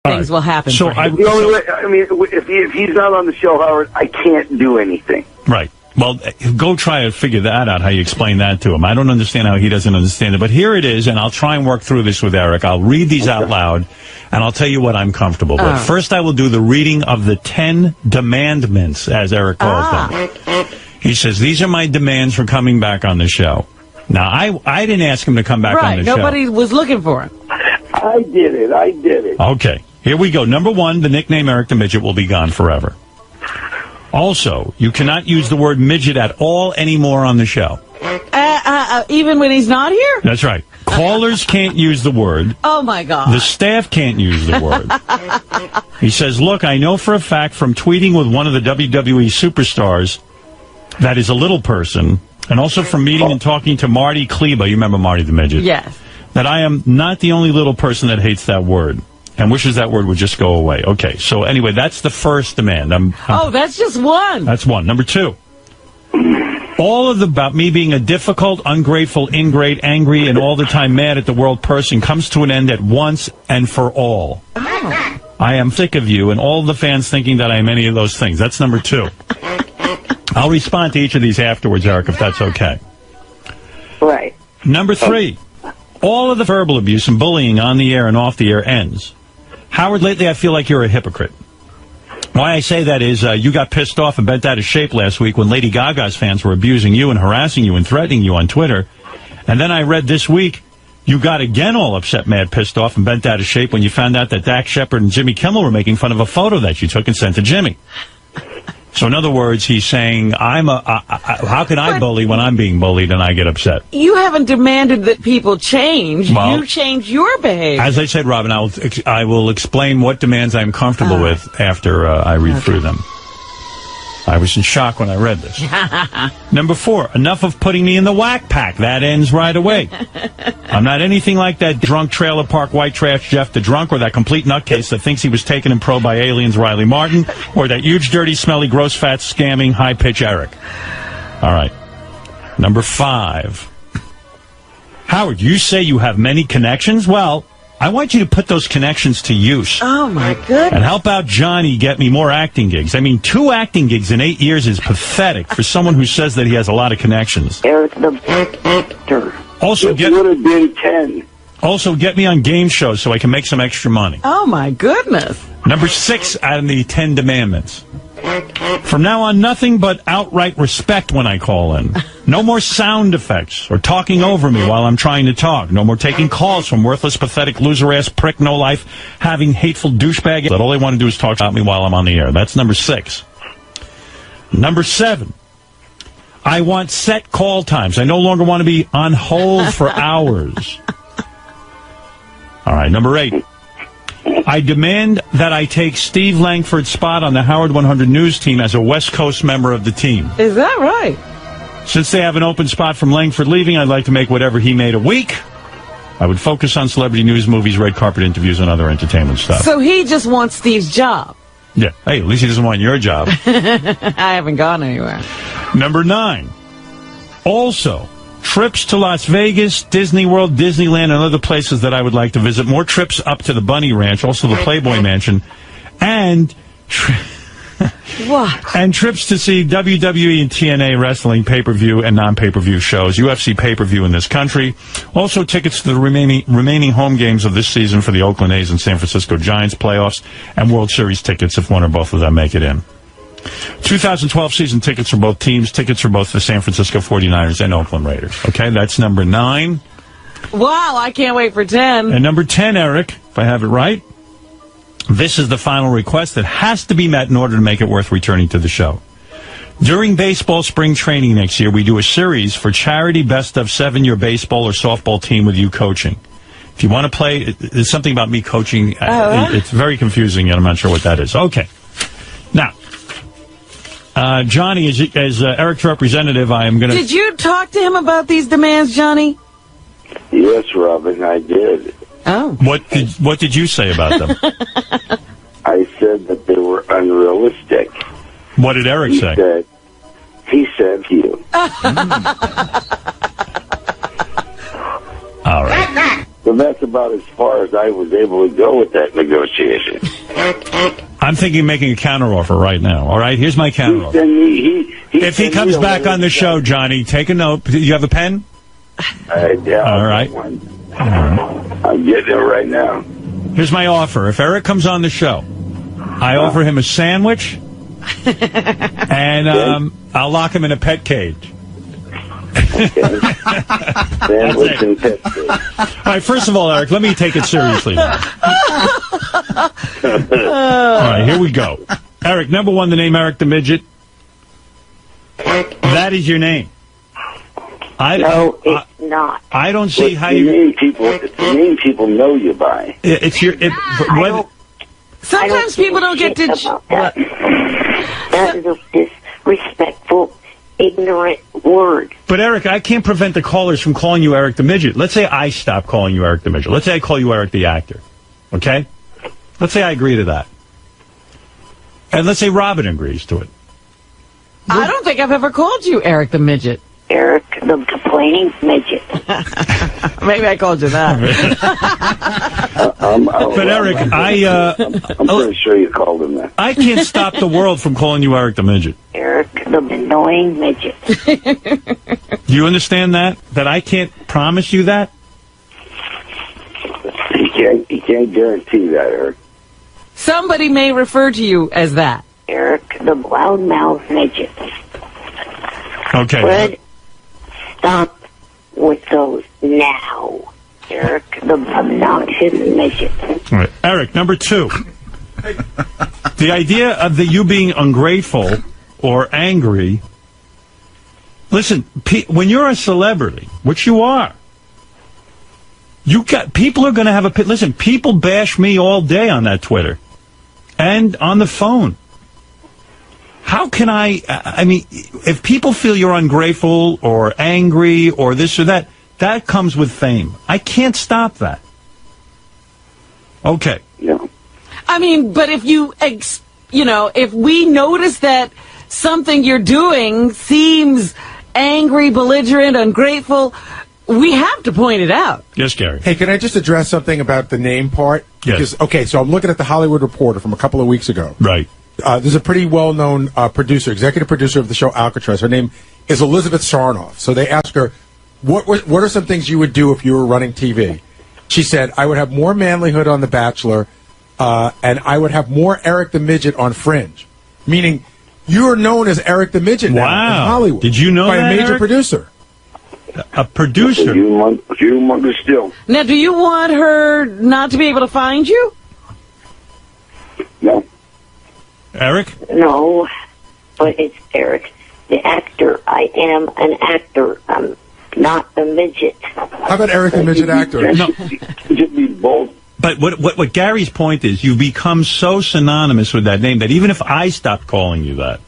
things will happen. So for him. The only way, I mean, if he's not on the show, Howard, I can't do anything. Right. Well, go try to figure that out, how you explain that to him. I don't understand how he doesn't understand it, but here it is, and I'll try and work through this with Eric. I'll read these out loud, and I'll tell you what I'm comfortable with. First, I will do the reading of the 10 demandments, as Eric calls them. He says, these are my demands for coming back on the show. Now, I didn't ask him to come back on the show. Nobody was looking for him. I did it. Okay, here we go. Number 1, the nickname Eric the Midget will be gone forever. Also, you cannot use the word midget at all anymore on the show. Even when he's not here? That's right. Callers can't use the word. Oh, my God. The staff can't use the word. He says, look, I know for a fact from tweeting with one of the WWE superstars that is a little person, and also from meeting and talking to Marty Kleba, you remember Marty the Midget? Yes. That I am not the only little person that hates that word and wishes that word would just go away. Okay, so anyway, that's the first demand. That's just one. That's one. Number 2. All of about me being a difficult, ungrateful, ingrate, angry, and all the time mad at the world person comes to an end at once and for all. Oh. I am sick of you and all the fans thinking that I am any of those things. That's number 2. I'll respond to each of these afterwards, Eric, if that's okay. Right. Number 3. All of the verbal abuse and bullying on the air and off the air ends. Howard, lately I feel like you're a hypocrite. Why I say that is you got pissed off and bent out of shape last week when Lady Gaga's fans were abusing you and harassing you and threatening you on Twitter. And then I read this week you got again all upset, mad, pissed off, and bent out of shape when you found out that Dak Shepard and Jimmy Kimmel were making fun of a photo that you took and sent to Jimmy. So in other words, he's saying, how can I bully when I'm being bullied and I get upset? You haven't demanded that people change. Well, you change your behavior. As I said, Robin, I will explain what demands I'm comfortable with after I read through them. I was in shock when I read this. Number 4, enough of putting me in the whack pack. That ends right away. I'm not anything like that drunk trailer park white trash Jeff the drunk or that complete nutcase that thinks he was taken in pro by aliens Riley Martin or that huge, dirty, smelly, gross, fat, scamming, high-pitch Eric. All right. Number 5. Howard, you say you have many connections? Well, I want you to put those connections to use. Oh, my goodness. And help out Johnny get me more acting gigs. I mean, 2 acting gigs in 8 years is pathetic for someone who says that he has a lot of connections. Eric the actor. Also, it would have been 10. Also, get me on game shows so I can make some extra money. Oh, my goodness. Number 6 out of the 10 demandments. From now on, nothing but outright respect when I call in. No more sound effects or talking over me while I'm trying to talk. No more taking calls from worthless, pathetic, loser-ass, prick, no-life, having hateful douchebag that all they want to do is talk about me while I'm on the air. That's number 6. Number 7. I want set call times. I no longer want to be on hold for hours. All right, number 8. I demand that I take Steve Langford's spot on the Howard 100 News team as a West Coast member of the team. Is that right? Since they have an open spot from Langford leaving, I'd like to make whatever he made a week. I would focus on celebrity news, movies, red carpet interviews, and other entertainment stuff. So he just wants Steve's job. Yeah. Hey, at least he doesn't want your job. I haven't gone anywhere. Number 9. Also, trips to Las Vegas, Disney World, Disneyland, and other places that I would like to visit. More trips up to the Bunny Ranch, also the Playboy Mansion, and what? And trips to see WWE and TNA wrestling pay-per-view and non-pay-per-view shows, UFC pay-per-view in this country. Also tickets to the remaining home games of this season for the Oakland A's and San Francisco Giants playoffs, and World Series tickets if one or both of them make it in. 2012 season tickets for both teams, tickets for both the San Francisco 49ers and Oakland Raiders. Okay, that's number 9. Wow, I can't wait for 10. And number 10, Eric, if I have it right, this is the final request that has to be met in order to make it worth returning to the show. During baseball spring training next year, we do a series for charity best of 7-year baseball or softball team with you coaching. If you want to play, there's something about me coaching. It's very confusing, and I'm not sure what that is. Okay. Now, Johnny, as Eric's representative, I am going to... Did you talk to him about these demands, Johnny? Yes, Robin, I did. Oh. What did you say about them? I said that they were unrealistic. What did Eric say? He said you. All right. So that's about as far as I was able to go with that negotiation. I'm thinking of making a counteroffer right now. All right, here's my counteroffer. If he comes back on the show, Johnny, take a note. You have a pen? Yeah. All right. I'm getting it right now. Here's my offer. If Eric comes on the show, I offer him a sandwich, and I'll lock him in a pet cage. Sandwich and pet cage. All right, first of all, Eric, let me take it seriously. All right, here we go. Eric, number one, the name Eric the Midget. That is your name. No, it's not. I don't see how It's you... the name people know you by. It's your... Sometimes people don't get to... That. That is a disrespectful, ignorant word. But, Eric, I can't prevent the callers from calling you Eric the Midget. Let's say I stop calling you Eric the Midget. Let's say I call you Eric the Actor. Okay? Let's say I agree to that. And let's say Robin agrees to it. I don't think I've ever called you Eric the Midget. Eric the complaining midget. Maybe I called you that. But, Eric, I'm pretty sure you called him that. I can't stop the world from calling you Eric the Midget. Eric the annoying midget. Do you understand that? That I can't promise you that? He can't guarantee that, Eric. Somebody may refer to you as that. Eric the loudmouth midget. Okay. Fred, stop with those now. Eric the obnoxious midget. All right. Eric, number two. The idea of you being ungrateful or angry. Listen, when you're a celebrity, which you are, people are going to have a... Listen, people bash me all day on that Twitter and on the phone. How can I mean, if people feel you're ungrateful or angry or this or that, that comes with fame. I can't stop that. Okay. Yeah. I mean, but if if we notice that something you're doing seems angry, belligerent, ungrateful, we have to point it out. Yes, Gary. Hey, can I just address something about the name part? Yes. Because, okay, so I'm looking at the Hollywood Reporter from a couple of weeks ago. Right. There's a pretty well-known executive producer of the show Alcatraz. Her name is Elizabeth Sarnoff. So they asked her, what are some things you would do if you were running TV? She said, I would have more manlyhood on The Bachelor, and I would have more Eric the Midget on Fringe. Meaning, you are known as Eric the Midget now in Hollywood. Did you know by that, a major Eric? producer. A producer? Humongous still. Now, do you want her not to be able to find you? No. Eric? No, but it's Eric the actor. I am an actor. I'm not a midget. How about Eric the Midget actor? No. Just be bold. But what Gary's point is, you've become so synonymous with that name that even if I stopped calling you that,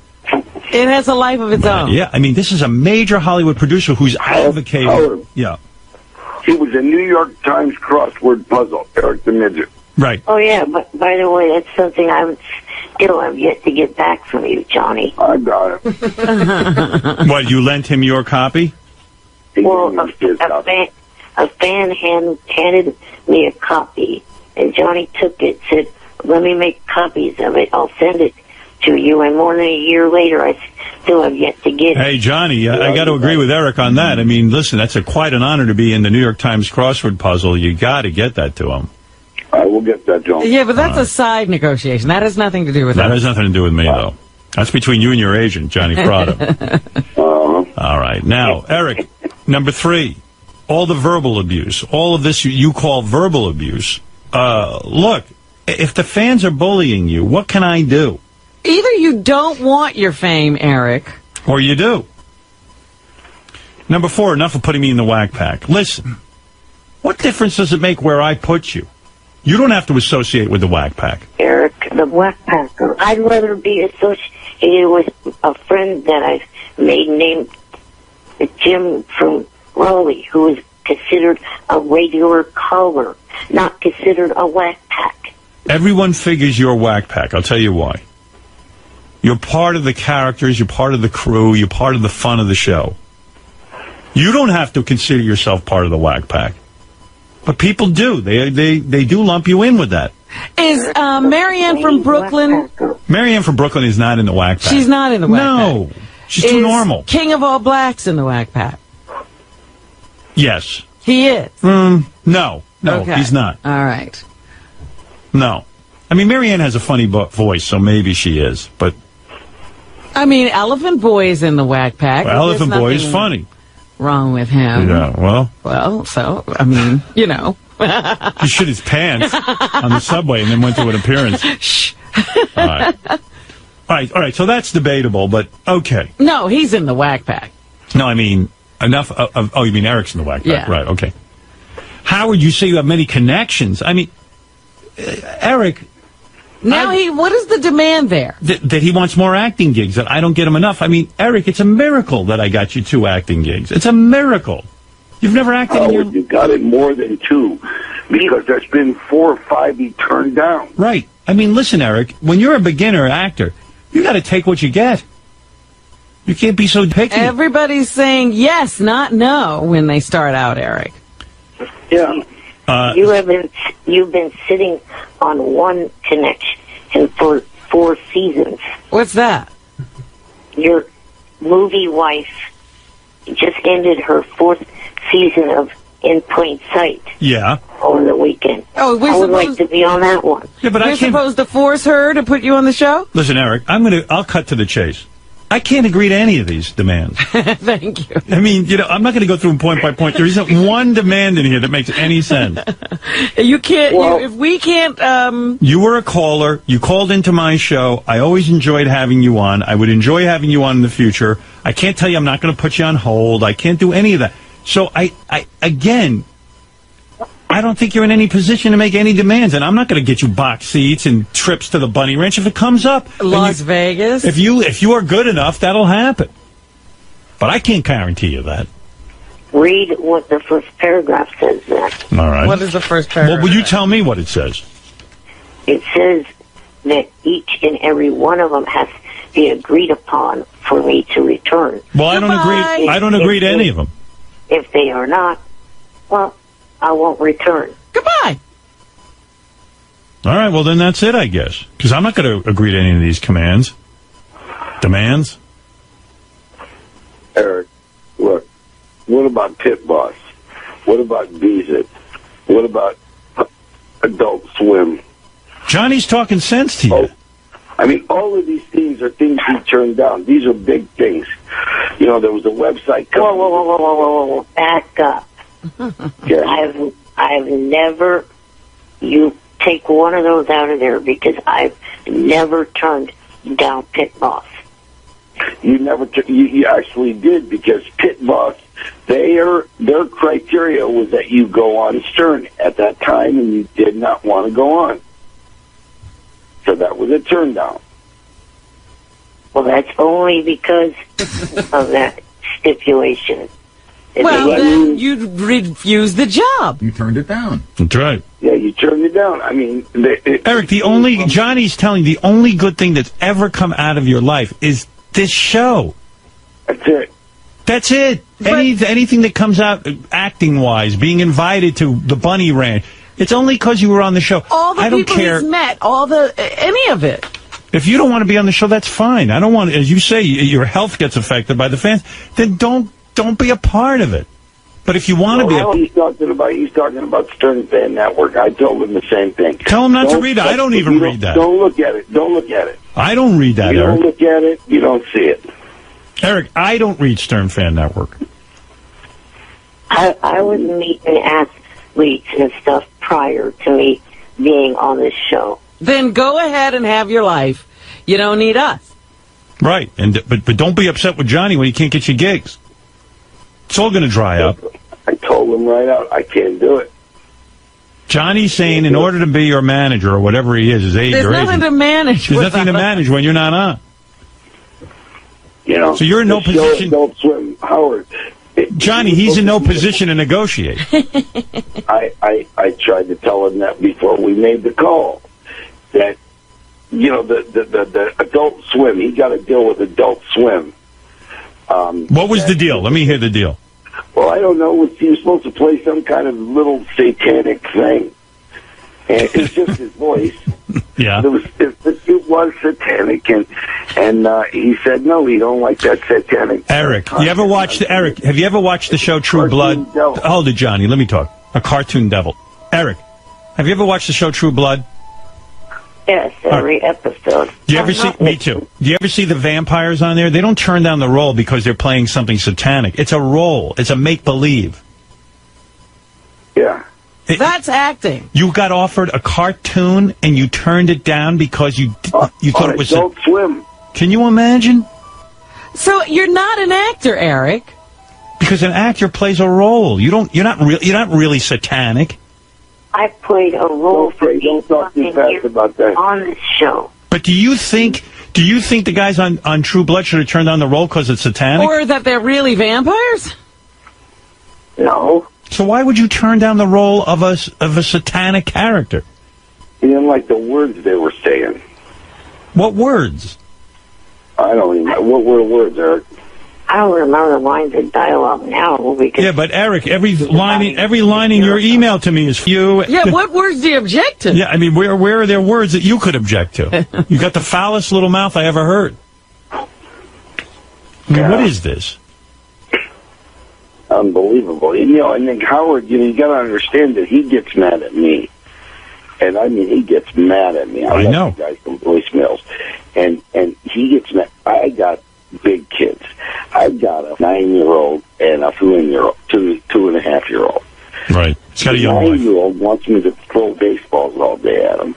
It has a life of its own. yeah, I mean, this is a major Hollywood producer who's advocating. Howard. Yeah, He was a New York Times crossword puzzle, Eric the Midget. right. Oh, yeah, but by the way, that's something I would still have yet to get back from you, Johnny. I got it. What, you lent him your copy? Well, a fan handed me a copy, and Johnny took it, said, let me make copies of it. I'll send it to you, and more than a year later, I still have yet to get it. Hey, Johnny, I got to agree with Eric on that. I mean, listen, that's quite an honor to be in the New York Times crossword puzzle. You got to get that to him. I will get that to him. Yeah, but that's a side negotiation. That has nothing to do with That us. has nothing to do with me, though. That's between you and your agent, Johnny Fratto. All right. Now, Eric, number three, all the verbal abuse, all of this you call verbal abuse. Look, if the fans are bullying you, what can I do? Either you don't want your fame, Eric. Or you do. Number four, enough of putting me in the whack pack. Listen, what difference does it make where I put you? You don't have to associate with the whack pack. Eric, the Black Packer. I'd rather be associated with a friend that I've made named Jim from Raleigh, who is considered a regular caller, not considered a whack pack. Everyone figures you're whack pack. I'll tell you why. You're part of the characters, you're part of the crew, you're part of the fun of the show. You don't have to consider yourself part of the whack pack. But people do. They do lump you in with that. Is Marianne from Brooklyn? Marianne from Brooklyn is not in the whack pack. She's not in the whack pack. No. She's too normal. King of All Blacks in the whack pack? Yes. He is? No, Okay. he's not. All right. No. I mean, Marianne has a funny voice, so maybe she is, but... I mean, Elephant Boy is in the whack pack. Well, Elephant Boy is funny. Wrong with him. Yeah, well... Well, so, I mean, you know. He shit his pants on the subway and then went to an appearance. Shh. All right, so that's debatable, but okay. No, he's in the whack pack. No, I mean, enough of... Oh, you mean Eric's in the whack pack? Yeah. Right, okay. Howard, you say you have many connections. I mean, Eric... Now what is the demand there? That he wants more acting gigs, that I don't get him enough. I mean, Eric, it's a miracle that I got you 2 acting gigs. It's a miracle. You've never acted in your... You got it more than 2, because there's been 4 or 5 he turned down. Right. I mean, listen, Eric, when you're a beginner actor, you got to take what you get. You can't be so picky. Everybody's saying yes, not no, when they start out, Eric. Yeah. You've been sitting on one connection for 4 seasons. What's that? Your movie wife just ended her 4th season of In Plain Sight. Yeah. Over the weekend. Oh, I would like to be on that one. Yeah, but we're supposed to force her to put you on the show? Listen, Eric, I'll cut to the chase. I can't agree to any of these demands. Thank you. I mean, I'm not going to go through them point by point. There isn't one demand in here that makes any sense. You can't, if we can't, You were a caller. You called into my show. I always enjoyed having you on. I would enjoy having you on in the future. I can't tell you I'm not going to put you on hold. I can't do any of that. So again, I don't think you're in any position to make any demands, and I'm not going to get you box seats and trips to the Bunny Ranch if it comes up. Las Vegas. If you are good enough, that'll happen. But I can't guarantee you that. Read what the first paragraph says there. All right. What is the first paragraph? Well, will you tell me what it says? It says that each and every one of them has to be agreed upon for me to return. Well, I don't agree. I don't agree to any of them. If they are not, well, I won't return. Goodbye. All right, well, then that's it, I guess. Because I'm not going to agree to any of these demands. Eric, look, what about Pit Boss? What about Beez-It? What about Adult Swim? Johnny's talking sense to you. Oh, I mean, all of these things are things he turned down. These are big things. You know, there was a website company. Whoa. Back up. Yeah. I've never, you take one of those out of there, because I've never turned down Pit Boss. You never, you actually did, because Pit Boss, their criteria was that you go on Stern at that time, and you did not want to go on. So that was a turn down. Well, that's only because of that stipulation. Well, then you refused the job. You turned it down. That's right. Yeah, you turned it down. I mean... Eric, Johnny's telling the only good thing that's ever come out of your life is this show. That's it. That's it. Anything that comes out acting-wise, being invited to the Bunny Ranch, it's only because you were on the show. All the I don't people care. he's met, any of it. If you don't want to be on the show, that's fine. I don't want, as you say, your health gets affected by the fans, then don't be a part of it. But if you want to be he's talking about Stern Fan Network. I told him the same thing. Tell him not to read it. I don't even read that. Don't look at it. I don't read that, You Eric. don't look at it, you don't see it. Eric, I don't read Stern Fan Network. I was meeting athletes and stuff prior to me being on this show. Then go ahead and have your life. You don't need us. Right, but don't be upset with Johnny when he can't get you gigs. It's all going to dry up. I told him right out, I can't do it. Johnny's saying in order to be your manager or whatever he is, his age There's or nothing to manage. There's nothing to manage when you're not on. You know. So you're in no position. Adult Swim, Howard. Johnny, he's in no position to negotiate. I tried to tell him that before we made the call. That, you know, the Adult Swim, he got to deal with Adult Swim. What was the deal? Let me hear the deal. Well, I don't know. He was supposed to play some kind of little satanic thing. And it's just his voice. Yeah. It was satanic, and he said no, he don't like that satanic. Eric, have you ever watched the show True Blood? Devil. Hold it, Johnny. Let me talk. A cartoon devil. Eric, have you ever watched the show True Blood? Yes, every episode. Do you ever see? Me too. Do you ever see the vampires on there? They don't turn down the role because they're playing something satanic. It's a role. It's a make believe. Yeah. That's acting. You got offered a cartoon and you turned it down because you thought it was. Adult Swim. Can you imagine? So you're not an actor, Eric. Because an actor plays a role. You're not really satanic. I played a role for Don't talk too fast about that. on this show. But do you think the guys on True Blood should have turned on the role because it's satanic? Or that they're really vampires? No. So why would you turn down the role of a satanic character? He didn't like the words they were saying. What words? I don't even know. What were the words, Eric? I don't remember the lines of dialogue now because Yeah, but Eric, every line in your email to me is for you. Yeah, what words do you object to? Yeah, I mean, where are there words that you could object to? You got the foulest little mouth I ever heard. I mean, what is this? Unbelievable. And then Howard, you got to understand that he gets mad at me. And I mean, he gets mad at me. I know. The guy from voicemails. And he gets mad. I got big kids. I've got a 9-year-old and a 2-year-old, 2.5-year-old. Right. He's got a The young wife. 9-year-old wants me to throw baseballs all day at him,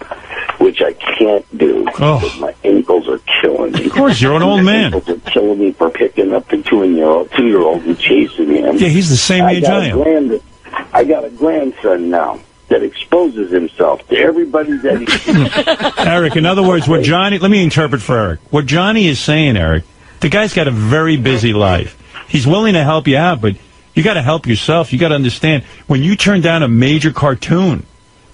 which I can't do. Oh. Because my ankles are killing me. Of course, you're an old My man. ankles are killing me for picking up the 2-year-old and chasing him. Yeah, he's the same age I am. I got a grandson now that exposes himself to everybody that he... Eric, in other words, let me interpret for Eric. What Johnny is saying, Eric, the guy's got a very busy life. He's willing to help you out, but you got to help yourself. You got to understand, when you turn down a major cartoon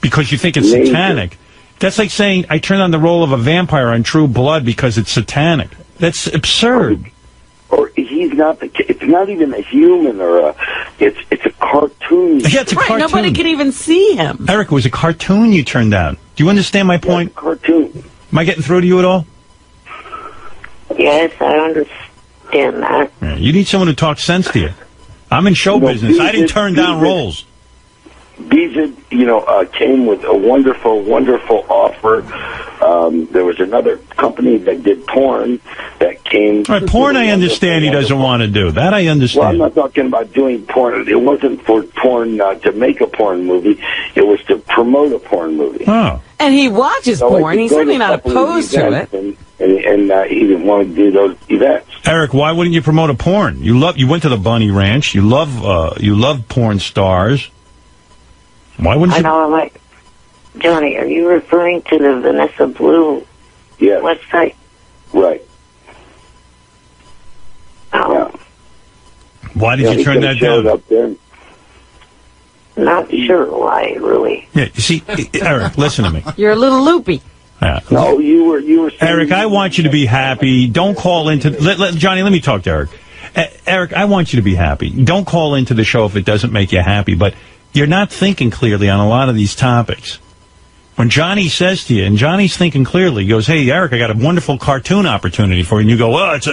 because you think it's satanic, that's like saying I turned on the role of a vampire on True Blood because it's satanic. That's absurd. Or he's not it's not even a human it's a cartoon. Yeah, it's a cartoon. Nobody can even see him. Eric, it was a cartoon you turned down. Do you understand my point? Yeah, cartoon. Am I getting through to you at all? yes, I understand that. Yeah, you need someone who talks sense to you. I'm in show business. I didn't turn down roles. Beasley, came with a wonderful, wonderful offer. There was another company that did porn that came... All right, porn I understand he doesn't want to do. That I understand. Well, I'm not talking about doing porn. It wasn't for porn to make a porn movie. It was to promote a porn movie. Oh. And he watches So I porn. could He's go certainly a not couple of opposed to it. events, and he didn't want to do those events. Eric, why wouldn't you promote a porn? You went to the Bunny Ranch. You love porn stars. Why wouldn't I you? know, I'm like, Johnny, are you referring to the Vanessa Blue Yes, website? right. Oh, Yeah. Why did you he turn could've that showed down? up there. not sure why, really. Yeah, you see, Eric, listen to me. You're a little loopy. Yeah. No, you were saying... Eric, I want you to be happy. Don't call into... Johnny, let me talk to Eric. Eric, I want you to be happy. Don't call into the show if it doesn't make you happy, but you're not thinking clearly on a lot of these topics. When Johnny says to you, and Johnny's thinking clearly, he goes, hey, Eric, I got a wonderful cartoon opportunity for you. And you go, well, it's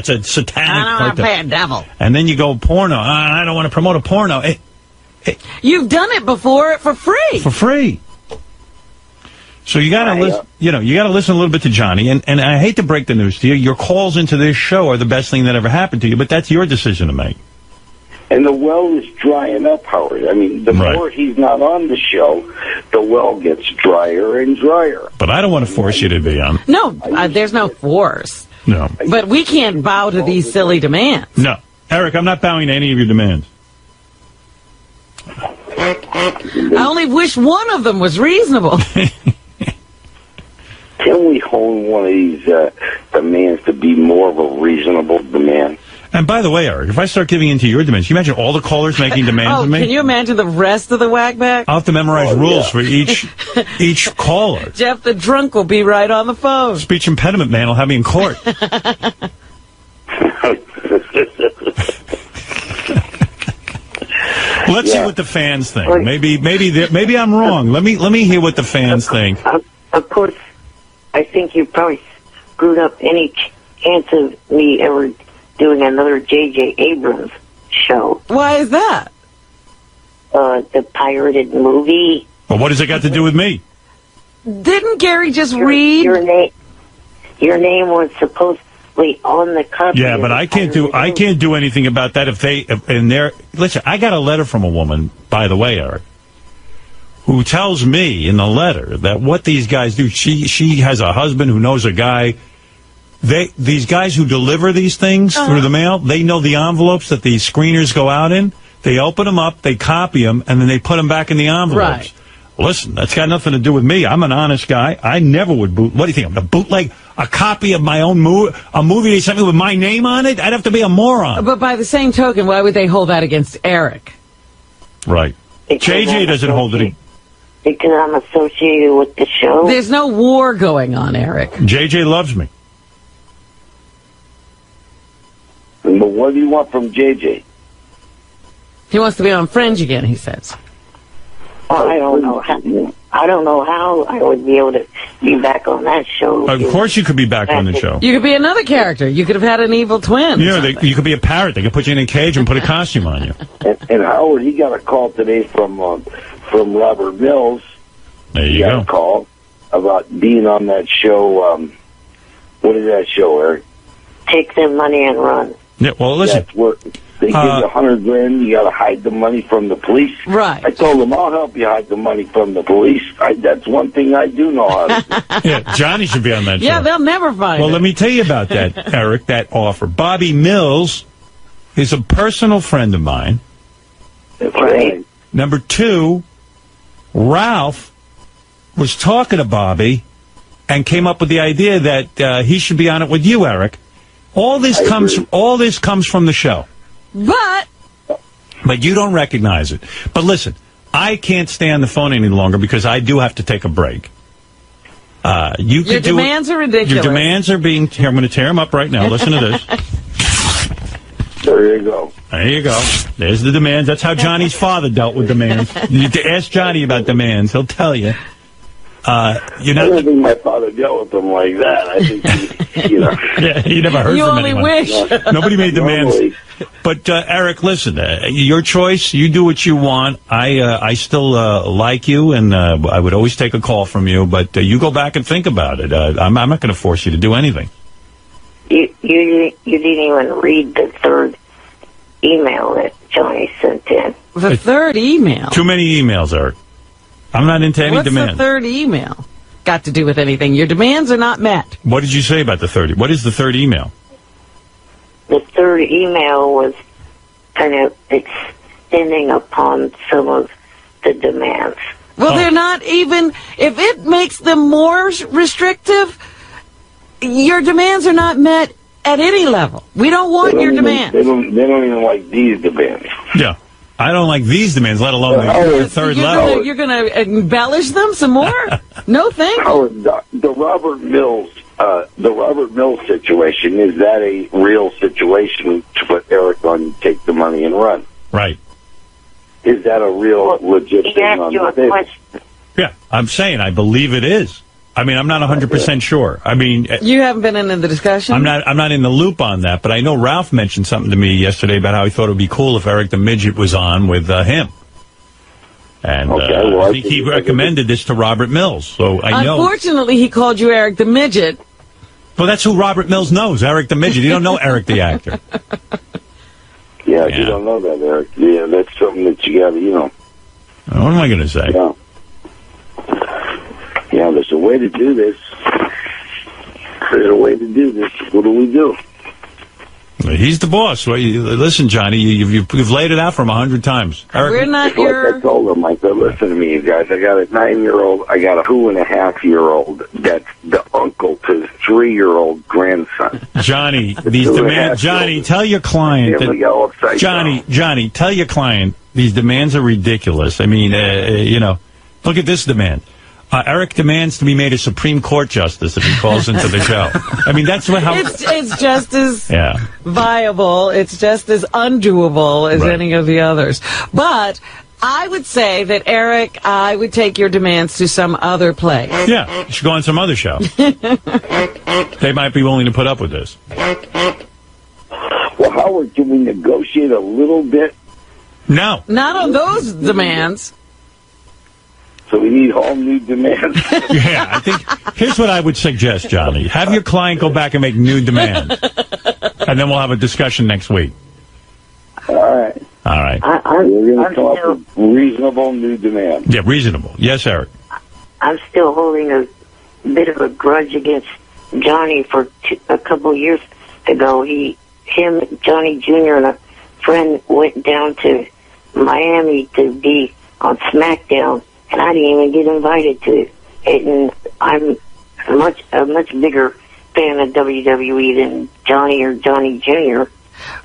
a satanic I don't want to cartoon. pay a devil. And then you go, porno. I don't want to promote a porno. You've done it before for free. For free. So you got to listen. You got to listen a little bit to Johnny. And I hate to break the news to you. Your calls into this show are the best thing that ever happened to you. But that's your decision to make. And the well is drying up, Howard. I mean, the more he's not on the show, the well gets drier and drier. But I don't want to force you to be on. No, there's no force. No. But we can't bow to these silly demands. No. Eric, I'm not bowing to any of your demands. I only wish one of them was reasonable. Can we hone one of these demands to be more of a reasonable demand? And by the way, Eric, if I start giving in to your demands, can you imagine all the callers making demands of me? Can you imagine the rest of the whackback? I'll have to memorize rules for each caller. Jeff the drunk will be right on the phone. Speech impediment man will have me in court. Let's see what the fans think. Maybe I'm wrong. Let me hear what the fans think. Of course, I think you probably screwed up any chance of me ever doing another J.J. Abrams show. Why is that? The pirated movie. Well, what does it got to do with me? Didn't Gary just read? Your name was supposedly on the cover. Yeah, but I can't do anything about that listen, I got a letter from a woman, by the way, Eric, who tells me in the letter that what these guys do, she has a husband who knows a guy. These guys who deliver these things through the mail, they know the envelopes that these screeners go out in. They open them up, they copy them, and then they put them back in the envelopes. Right. Listen, that's got nothing to do with me. I'm an honest guy. I never would boot. What do you think? I'm going to bootleg a copy of my own movie, a movie they sent me with my name on it? I'd have to be a moron. But by the same token, why would they hold that against Eric? Right. JJ doesn't hold it. Because I'm associated with the show. There's no war going on, Eric. JJ loves me. But what do you want from JJ? He wants to be on Fringe again, he says. Well, I don't know how I would be able to be back on that show. Of course you could be back on the show. You could be another character. You could have had an evil twin. Yeah, you could be a parrot. They could put you in a cage and put a costume on you. And Howard, he got a call today from Robert Mills. There you He got a call about being on that show. What is that show, Eric? Take their money and run. Yeah, well, listen. That's what they give you $100,000. You got to hide the money from the police. Right. I told him I'll help you hide the money from the police. That's one thing I do know how to do. Yeah, Johnny should be on that show. Yeah, they'll never find Well, it. let me tell you about that, Eric, that offer. Bobby Mills is a personal friend of mine. That's right. Number two, Ralph was talking to Bobby and came up with the idea that he should be on it with you, Eric. All this comes from the show. But you don't recognize it. But listen, I can't stay on the phone any longer because I do have to take a break. Your demands are ridiculous. Your demands are being... Here, I'm going to tear them up right now. Listen to this. There you go. There you go. There's the demands. That's how Johnny's father dealt with demands. You need to ask Johnny about demands. He'll tell you. I don't think my father dealt with them like that. I think he, Yeah, you never heard you from only anyone. wish. Nobody made demands. But Eric, listen, your choice. You do what you want. I still like you, and I would always take a call from you. But you go back and think about it. I'm not going to force you to do anything. You didn't even read the third email that Johnny sent in. The third email? Too many emails, Eric. I'm not into any demands. What's the third email got to do with anything? Your demands are not met. What did you say about the third? What is the third email? The third email was kind of extending upon some of the demands. Well, they're not even... If it makes them more restrictive, your demands are not met at any level. We don't want your demands. They don't even like these demands. Yeah. I don't like these demands, let alone the third level. You're going to embellish them some more? No, thank you. Howard, the Robert Mills situation, is that a real situation to put Eric on Take the Money and Run? Right. Is that a real legit He thing asked on you the a table? question. Yeah, I'm saying I believe it is. I mean, I'm not 100% sure. I mean, You haven't been in the discussion? I'm not in the loop on that, but I know Ralph mentioned something to me yesterday about how he thought it would be cool if Eric the Midget was on with him. And I think he recommended this to Robert Mills, so I know. Unfortunately, he called you Eric the Midget. Well, that's who Robert Mills knows, Eric the Midget. You don't know Eric the actor. Yeah, you don't know that, Eric. Yeah, that's something that you got to, What am I going to say? Yeah, there's a way to do this. There's a way to do this. What do we do? He's the boss. Well, listen, Johnny, you've laid it out for him 100 times. Eric, We're not Like I told him, I said, listen to me, you guys. I got a 9-year-old. I got a 2.5-year-old. That's the uncle to his 3-year-old grandson. Johnny, these demands. Johnny, tell your client. Johnny, tell your client these demands are ridiculous. I mean, look at this demand. Eric demands to be made a Supreme Court justice if he calls into the show. I mean, that's how... It's just as viable. It's just as undoable as any of the others. But I would say that, Eric, I would take your demands to some other place. Yeah, you should go on some other show. They might be willing to put up with this. Well, Howard, can we negotiate a little bit? No. Not on those demands. So we need all new demands. Yeah, I think, here's what I would suggest, Johnny. Have your client go back and make new demands. And then we'll have a discussion next week. All right. All right. We're going to come up with reasonable new demands. Yeah, reasonable. Yes, Eric. I'm still holding a bit of a grudge against Johnny for a couple of years ago. Johnny Jr. and a friend went down to Miami to be on SmackDown, and I didn't even get invited to it. And I'm a much bigger fan of WWE than Johnny or Johnny Jr.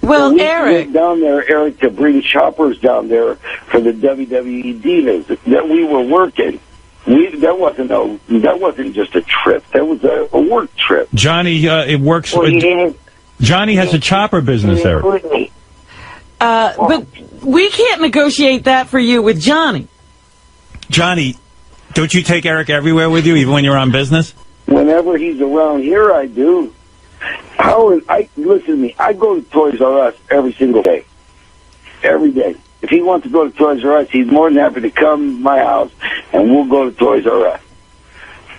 Well, we Eric, went down there, Eric, to bring choppers down there for the WWE Divas that we were working. That wasn't just a trip. That was a work trip. Johnny, it works. Well, you didn't. Johnny has a chopper business, Eric. but we can't negotiate that for you with Johnny. Johnny, don't you take Eric everywhere with you, even when you're on business? Whenever he's around here, I do. Howard, listen to me. I go to Toys R Us every single day. Every day. If he wants to go to Toys R Us, he's more than happy to come to my house, and we'll go to Toys R Us.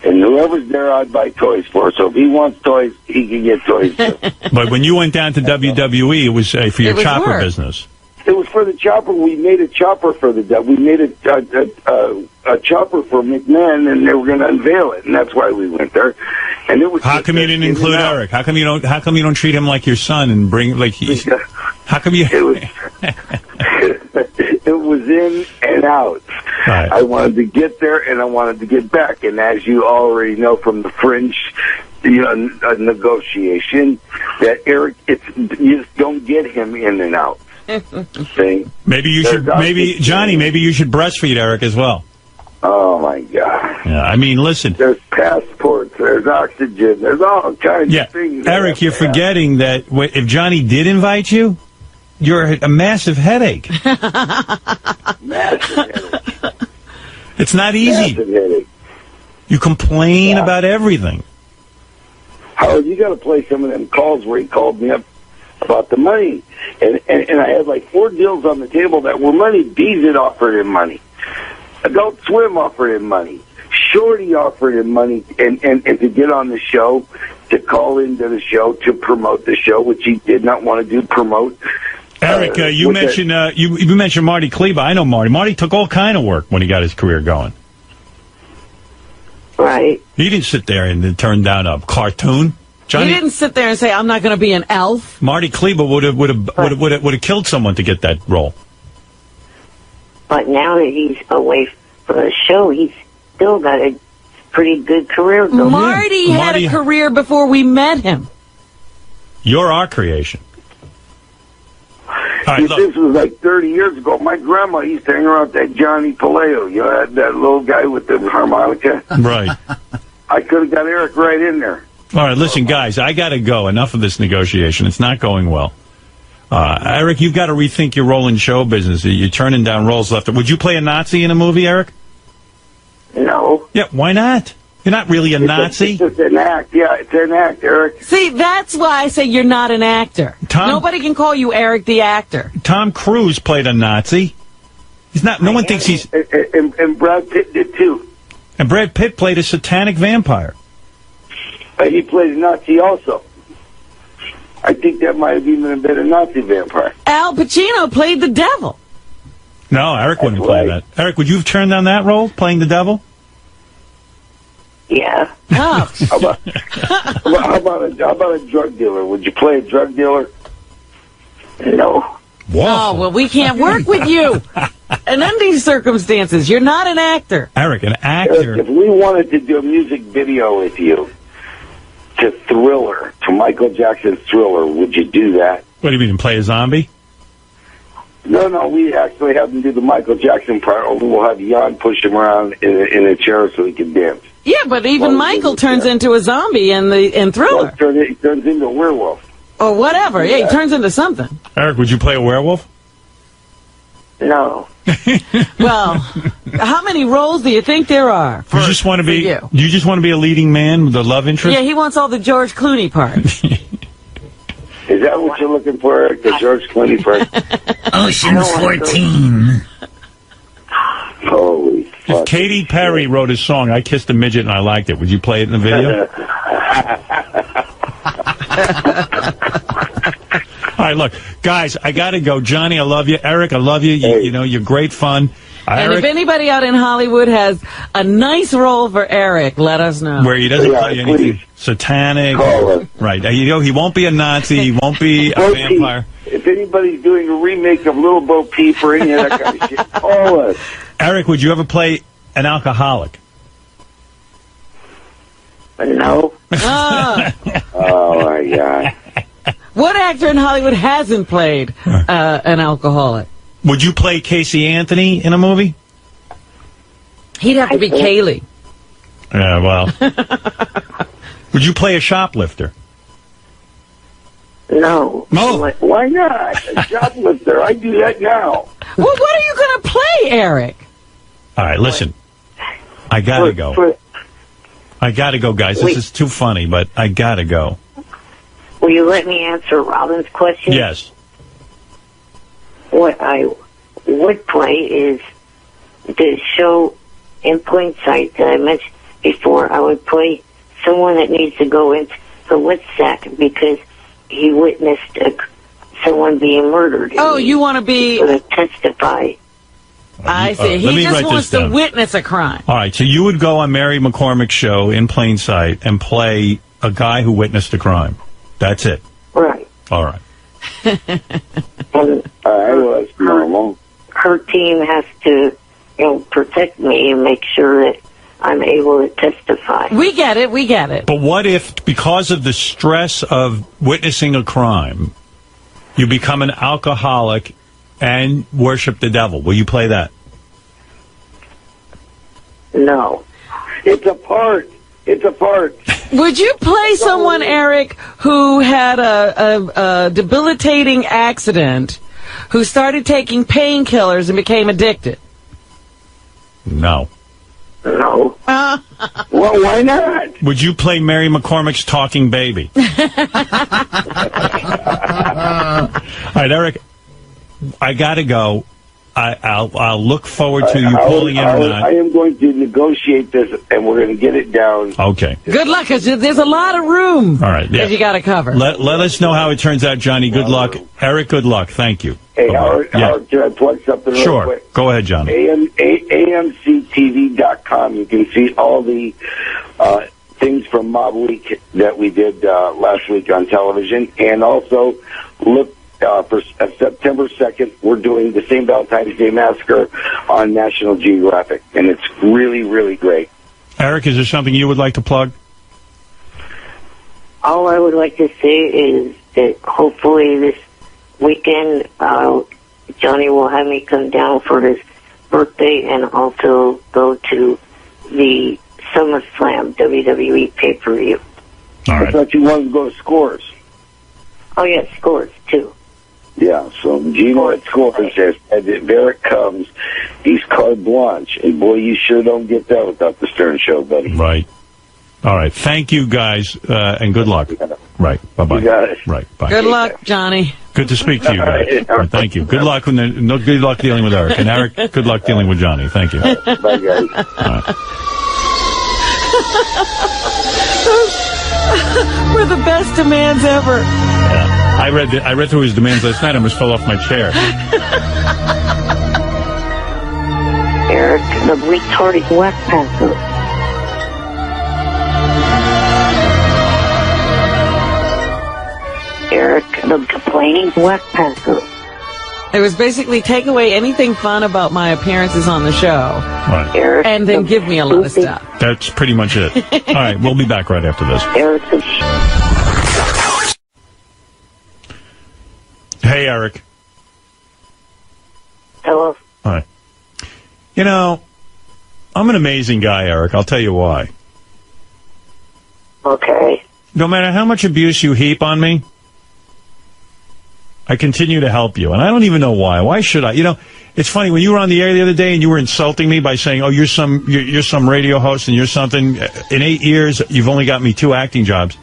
And whoever's there, I'd buy toys for. So if he wants toys, he can get toys too. But when you went down to WWE, it was for your chopper business. It was for the chopper. We made a chopper for the... We made a chopper for McMahon, and they were going to unveil it, and that's why we went there. And it was... How come you didn't include Eric? How come you don't treat him like your son and bring how come you? It was. It was in and out. Right. I wanted to get there, and I wanted to get back. And as you already know from the Fringe negotiation, that Eric, you just don't get him in and out. See? Maybe you should breastfeed Eric as well. Oh my God! Yeah, I mean, listen. There's passports, there's oxygen, there's all kinds of things. Eric, you're forgetting that if Johnny did invite you, you're a massive headache. Massive headache. It's not easy. Massive headache. You complain about everything. Howard, you got to play some of them calls where he called me up about the money, and I had like 4 deals on the table that were money. Bees had offered him money. Adult Swim offered him money. Shorty offered him money, and to get on the show, to call into the show, to promote the show, which he did not want to do. Promote. Eric, you mentioned you mentioned Marty Kleba. I know Marty. Marty took all kind of work when he got his career going. Right. He didn't sit there and turn down a cartoon. Johnny, he didn't sit there and say, "I'm not going to be an elf." Marty Kleba would have killed someone to get that role. But now that he's away from the show, he's still got a pretty good career going. Marty had a career before we met him. You're our creation. All right, this was like 30 years ago. My grandma used to hang around that Johnny Paleo. You know, that little guy with the harmonica? Right. I could have got Eric right in there. All right, listen, guys, I got to go. Enough of this negotiation. It's not going well. Eric, you've got to rethink your role in show business. You're turning down roles left. Would you play a Nazi in a movie, Eric? No. Yeah, why not? You're not really a Nazi. It's an act. Yeah, it's an act, Eric. See, that's why I say you're not an actor. Nobody can call you Eric the actor. Tom Cruise played a Nazi. He's not. No one thinks he's. And Brad Pitt did too. And Brad Pitt played a satanic vampire. He played a Nazi also. I think that might have even been a Nazi vampire. Al Pacino played the devil. No, Eric wouldn't play that. Eric, would you have turned down that role, playing the devil? Yeah. Oh. How about a drug dealer? Would you play a drug dealer? No. Whoa. Oh, well, we can't work with you. And under these circumstances, you're not an actor. Eric, an actor. Eric, if we wanted to do a music video with you to Thriller, to Michael Jackson's Thriller, would you do that? What do you mean, play a zombie? No, we actually have him do the Michael Jackson part, only we'll have Jan push him around in a chair so he can dance. Yeah, but even Michael turns into a zombie in Thriller. He turns into a werewolf. Or whatever. Yeah, he turns into something. Eric, would you play a werewolf? No. Well, how many roles do you think there are? You just want to be. you? You just want to be a leading man with the love interest? Yeah, he wants all the George Clooney parts. Is that what you're looking for, Eric? The George Clooney part? Ocean's 14. Holy fuck. Katy Perry wrote a song, I Kissed a Midget and I Liked It. Would you play it in the video? All right, look, guys, I got to go. Johnny, I love you. Eric, I love you. You know, you're great fun. And if anybody out in Hollywood has a nice role for Eric, let us know. Where he doesn't play anything satanic. Right. You know, he won't be a Nazi. He won't be a vampire. If anybody's doing a remake of Little Bo Peep or any of that kind of shit, call us. Eric, would you ever play an alcoholic? No. Oh, my God. What actor in Hollywood hasn't played an alcoholic? Would you play Casey Anthony in a movie? He'd have to be Kaylee. Yeah, well. Would you play a shoplifter? No. No. Why not? A shoplifter. I do that now. Well, what are you going to play, Eric? All right, listen. I got to go. I got to go, guys. This is too funny, but I got to go. Will you let me answer Robin's question? Yes. What I would play is the show In Plain Sight that I mentioned before. I would play someone that needs to go into the wit sack because he witnessed someone being murdered. Oh, you want to be... to testify. I see. Let me He just write wants this to down. witness a crime. All right, so you would go on Mary McCormick's show In Plain Sight and play a guy who witnessed a crime. That's it. Right. All right. And I was normal. her team has to, protect me and make sure that I'm able to testify. We get it. But what if, because of the stress of witnessing a crime, you become an alcoholic and worship the devil? Will you play that? No. It's a part. Would you play someone, Eric, who had a debilitating accident, who started taking painkillers and became addicted? No. No. Well, why not? Would you play Mary McCormick's talking baby? All right, Eric, I got to go. I'll look forward to you calling in tonight. I am going to negotiate this, and we're going to get it down. Okay. Good luck, because there's a lot of room All right, yeah. that you got to cover. Let us know how it turns out, Johnny. Good luck. Eric, good luck. Thank you. Hey, Bye-bye. Howard, can I plug something real Sure. quick? Go ahead, Johnny. AMCTV.com. You can see all the things from Mob Week that we did last week on television. And also, look for September 2nd, we're doing the same Valentine's Day Massacre on National Geographic. And it's really, really great. Eric, is there something you would like to plug? All I would like to say is that hopefully this weekend, Johnny will have me come down for his birthday and also go to the SummerSlam WWE pay-per-view. All I right. thought you wanted to go to Scores. Oh, yeah, Scores, too. Yeah, so Gino at Scores says that if Eric comes, he's carte blanche. And boy, you sure don't get that without the Stern Show, buddy. Right. All right. Thank you, guys, and good luck. Right. Bye-bye. You got it. Right. Bye. Good luck, Johnny. Good to speak to you guys. All right, thank you. Good luck. Good luck dealing with Eric. And Eric, good luck dealing with Johnny. Thank you. Bye, guys. All right. We're the best demands ever. Yeah. I read through his demands last night. I almost fell off my chair. Eric, the retarded whack passer. Eric, the complaining whack passer. It was basically take away anything fun about my appearances on the show, Right. Eric, and then the give me a lot of stupid- stuff. That's pretty much it. All right. We'll be back right after this. Eric, the Hey, Eric. You know, I'm an amazing guy, Eric. I'll tell you why. Okay. No matter how much abuse you heap on me, I continue to help you. And I don't even know why. Why should I? You know, it's funny. When you were on the air the other day and you were insulting me by saying, oh, you're some radio host and you're something. In 8 years, you've only got me 2 acting jobs,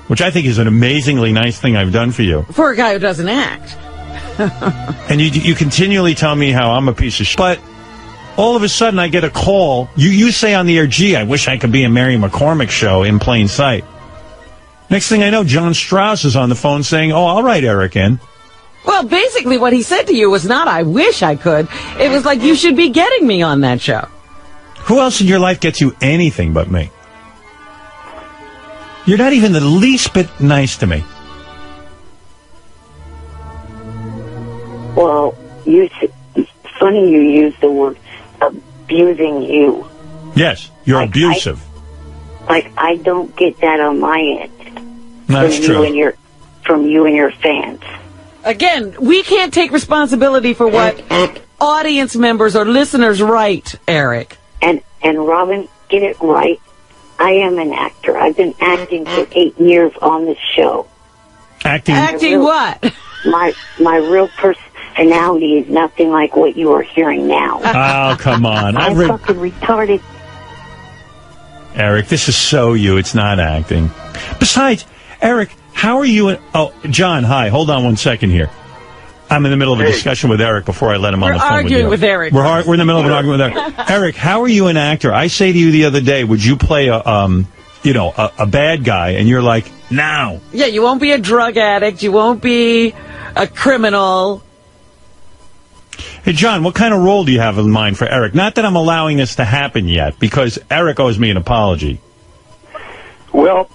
which I think is an amazingly nice thing I've done for you. For a guy who doesn't act. And you continually tell me how I'm a piece of shit. But all of a sudden, I get a call. You say on the air, gee, I wish I could be a Mary McCormick show in plain sight. Next thing I know, John Strauss is on the phone saying, oh, I'll write Eric in. Well, basically what he said to you was not, I wish I could. It was like, you should be getting me on that show. Who else in your life gets you anything but me? You're not even the least bit nice to me. Well, it's funny you use the word abusing you. Yes, you're abusive. I don't get that on my end. That's true. From you and your fans. Again, we can't take responsibility for what audience members or listeners write, Eric. And Robin, get it right. I am an actor. I've been acting for 8 years on this show. Acting what? My real personality is nothing like what you are hearing now. Oh, come on. I'm fucking retarded. Eric, this is so you. It's not acting. Besides, Eric, how are you? Oh, John, hi. Hold on 1 second here. I'm in the middle of a discussion with Eric before I let him on the phone. We're arguing with Eric. We're in the middle of an argument with Eric. Eric, how are you an actor? I say to you the other day, would you play a bad guy? And you're like, no. Yeah, you won't be a drug addict. You won't be a criminal. Hey, John, what kind of role do you have in mind for Eric? Not that I'm allowing this to happen yet, because Eric owes me an apology. Well,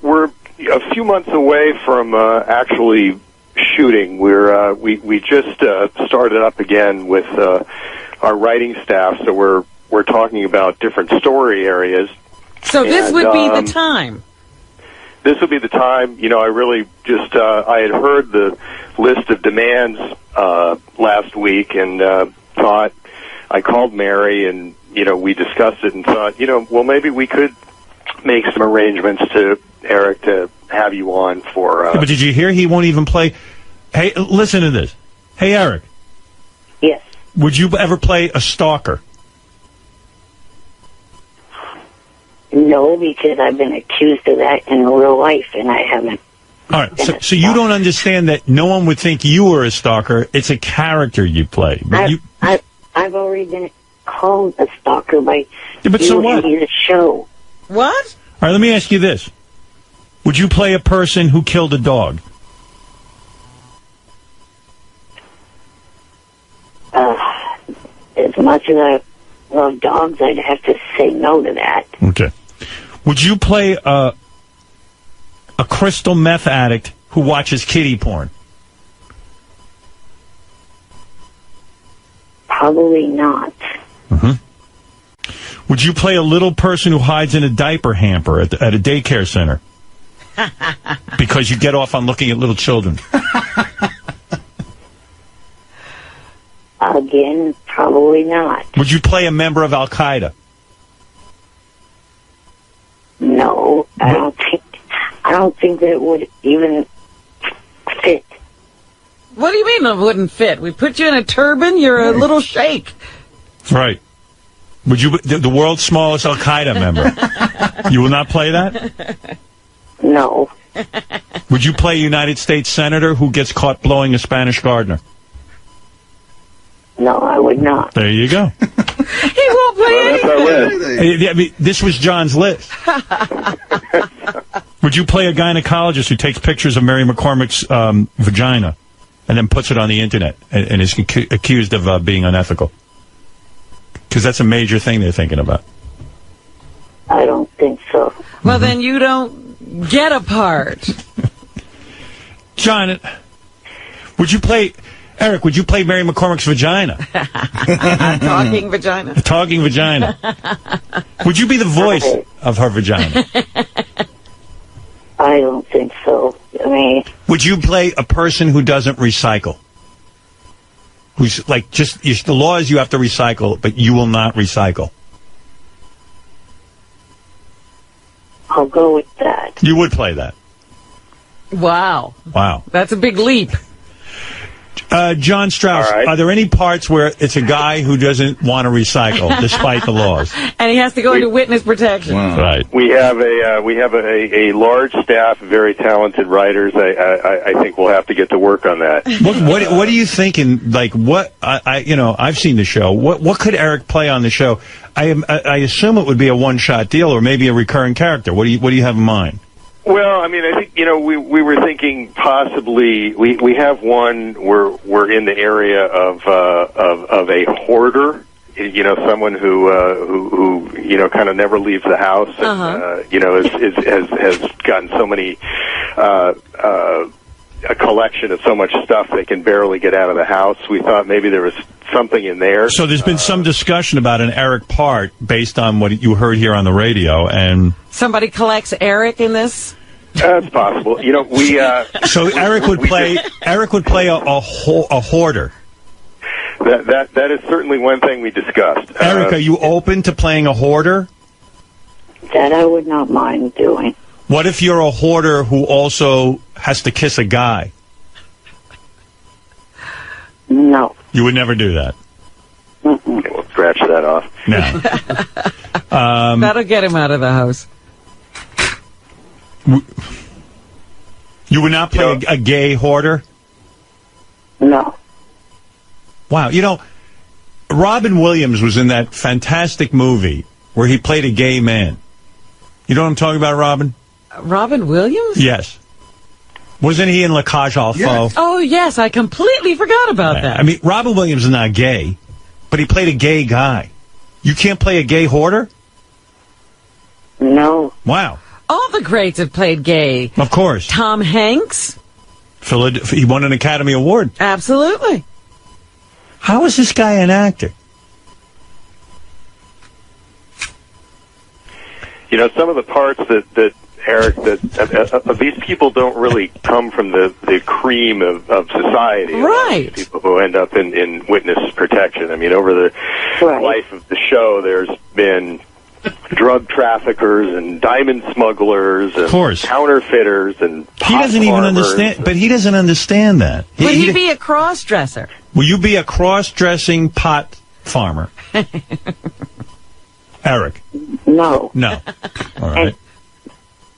we're a few months away from actually shooting. We just started up again with our writing staff, so we're talking about different story areas. So this would be the time. This would be the time. You know, I really just I had heard the list of demands last week and thought, I called Mary and, we discussed it and thought, well, maybe we could make some arrangements to Eric to have you on for... But did you hear he won't even play... Hey, listen to this. Hey, Eric. Yes. Would you ever play a stalker? No, because I've been accused of that in real life, and I haven't. All right, so you don't understand that no one would think you were a stalker. It's a character you play. But I've already been called a stalker by but so what? the show. What? All right, let me ask you this. Would you play a person who killed a dog? As much as I love dogs, I'd have to say no to that. Okay. Would you play a crystal meth addict who watches kiddie porn? Probably not. Mm-hmm. Would you play a little person who hides in a diaper hamper at a daycare center? Because you get off on looking at little children. Again, probably not. Would you play a member of Al-Qaeda? No, I don't think that it would even fit. What do you mean it wouldn't fit? We put you in a turban, you're a little sheikh. Right. Would you the world's smallest Al-Qaeda member? You will not play that? No. Would you play a United States senator who gets caught blowing a Spanish gardener? No, I would not. There you go. He won't play anything. I mean, this was John's list. Would you play a gynecologist who takes pictures of Mary McCormick's vagina and then puts it on the internet and is accused of being unethical? Because that's a major thing they're thinking about. I don't think so. Well, then you don't get a part. John, would you play... Eric, would you play Mary McCormick's vagina? Talking vagina. A talking vagina. Would you be the voice of her vagina? I don't think so. I mean... Would you play a person who doesn't recycle? who's like the law is you have to recycle, but you will not recycle? I'll go with that. You would play that. Wow. Wow. That's a big leap. John Strauss, All right. Are there any parts where it's a guy who doesn't want to recycle despite the laws? And he has to go into witness protection. Right. We have a large staff of very talented writers. I think we'll have to get to work on that. What are you thinking? Like what? I've seen the show. What could Eric play on the show? I assume it would be a one-shot deal or maybe a recurring character. What do you have in mind? Well, I mean, I think we were thinking possibly we have one where we're in the area of a hoarder. Someone who kind of never leaves the house, and has gotten so many a collection of so much stuff they can barely get out of the house. We thought maybe there was something in there. So there's been some discussion about an Eric part based on what you heard here on the radio, and Somebody collects Eric in this? That's possible. so Eric would play a hoarder. That is certainly one thing we discussed. Eric, are you open to playing a hoarder? That I would not mind doing. What if you're a hoarder who also has to kiss a guy? No. You would never do that. Okay, we'll scratch that off. No. That'll get him out of the house. You would not play a gay hoarder? No. Wow. Robin Williams was in that fantastic movie where he played a gay man. You know what I'm talking about, Robin? Robin Williams? Yes. Wasn't he in La Cage aux Folles? Yes. Oh, yes. I completely forgot about that. I mean, Robin Williams is not gay, but he played a gay guy. You can't play a gay hoarder? No. Wow. All the greats have played gay. Of course. Tom Hanks? He won an Academy Award. Absolutely. How is this guy an actor? Some of the parts that Eric, these people don't really come from the cream of society. Right. People who end up in witness protection. I mean, over the life of the show, there's been drug traffickers and diamond smugglers and counterfeiters and he doesn't even understand. But he doesn't understand that. Would he be a cross-dresser? Will you be a cross-dressing pot farmer? Eric? No. No. All right. And,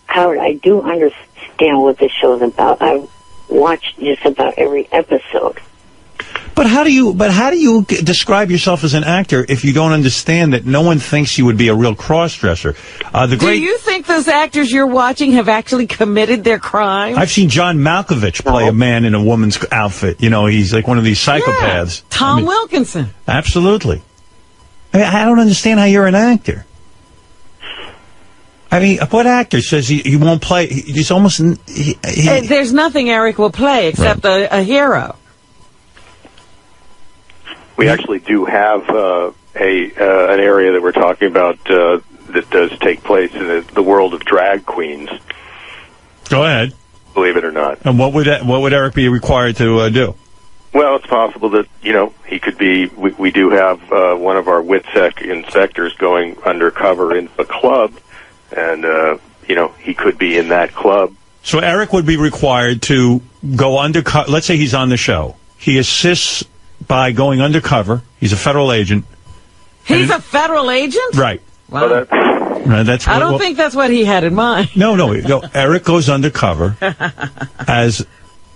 Howard, I do understand what the show's about. I watched just about every episode. But how do you describe yourself as an actor if you don't understand that no one thinks you would be a real cross-dresser? Do you think those actors you're watching have actually committed their crime? I've seen John Malkovich play a man in a woman's outfit. He's like one of these psychopaths. Yeah, Tom Wilkinson. Absolutely. I don't understand how you're an actor. I mean, what actor says he won't play? He's almost... There's nothing Eric will play except a hero. We actually do have an area that we're talking about that does take place in the world of drag queens. Go ahead. Believe it or not. And what would Eric be required to do? Well, it's possible that, he could be... We do have one of our WITSEC inspectors going undercover in a club, and, he could be in that club. So Eric would be required to go undercover. Let's say he's on the show. He assists by going undercover. He's a federal agent. He's a federal agent? Right. Wow. I don't think that's what he had in mind. No. Eric goes undercover as...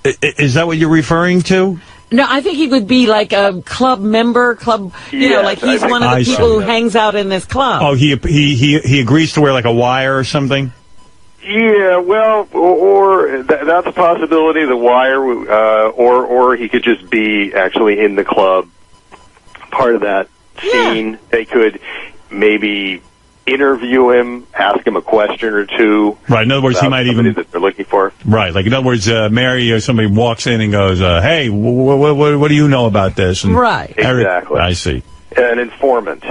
Is that what you're referring to? No, I think he would be like a club member, like he's one of the people who hangs out in this club. Oh, he agrees to wear like a wire or something? Yeah, well, or that's a possibility, the wire, or he could just be actually in the club, part of that scene. Yeah. They could maybe interview him, ask him a question or two. Right, in other words, he might even... that they're looking for. Right, like in other words, Mary or somebody walks in and goes, hey, what do you know about this? And right. Exactly. I see. An informant.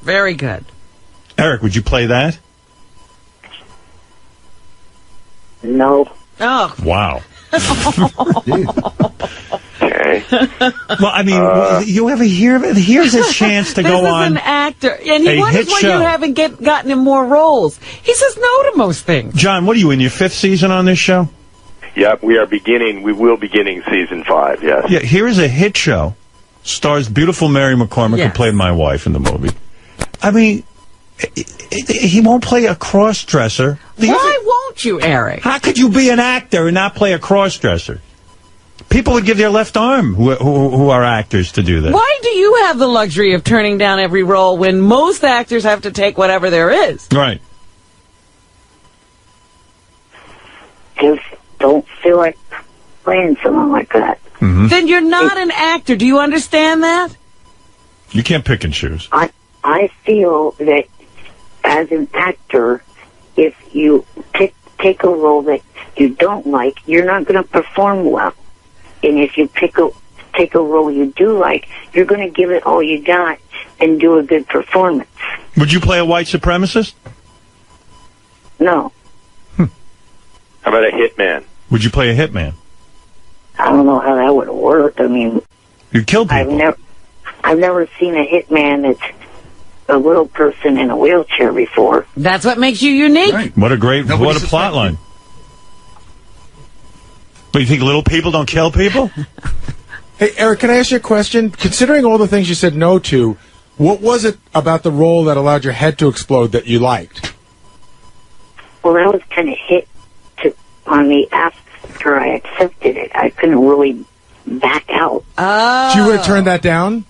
Very good. Eric, would you play that? No. Oh. Wow. Okay. me. Well, I mean, you ever hear of it? Here's a chance to go on. This is an actor, and he a wonders hit why show. you haven't gotten him more roles. He says no to most things. John, what are you in your 5th season on this show? Yep, we will beginning season 5, yes. Yeah, here is a hit show. Stars beautiful Mary McCormick, Yes. who played my wife in the movie. I mean, he won't play a cross-dresser. Why won't you, Eric? How could you be an actor and not play a cross-dresser? People would give their left arm who are actors to do that. Why do you have the luxury of turning down every role when most actors have to take whatever there is? Right. Just don't feel like playing someone like that. Mm-hmm. Then you're not an actor. Do you understand that? You can't pick and choose. I feel that as an actor, if you take a role that you don't like, you're not going to perform well. And if you take a role you do like, you're going to give it all you got and do a good performance. Would you play a white supremacist? No. How about a hitman? Would you play a hitman? I don't know how that would work. I mean, You kill people. I've never seen a hitman that's a little person in a wheelchair before. That's what makes you unique. Right. What a Nobody plot line. What, you think little people don't kill people? Hey, Eric, can I ask you a question? Considering all the things you said no to, what was it about the role that allowed your head to explode that you liked? Well, that was kind of hit on me after I accepted it. I couldn't really back out. Oh. So you would have turned that down?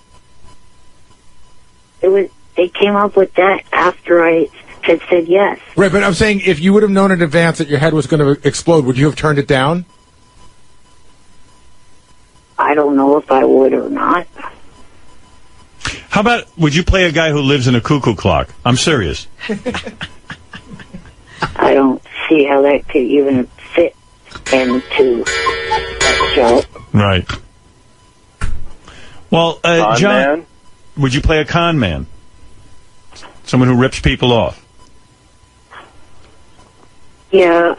They came up with that after I had said yes. Right, but I'm saying if you would have known in advance that your head was going to explode, would you have turned it down? I don't know if I would or not. How about, would you play a guy who lives in a cuckoo clock? I'm serious. I don't see how that could even fit into that show. Right. Well, Con John, man? would you play a con man? Someone who rips people off? Yeah,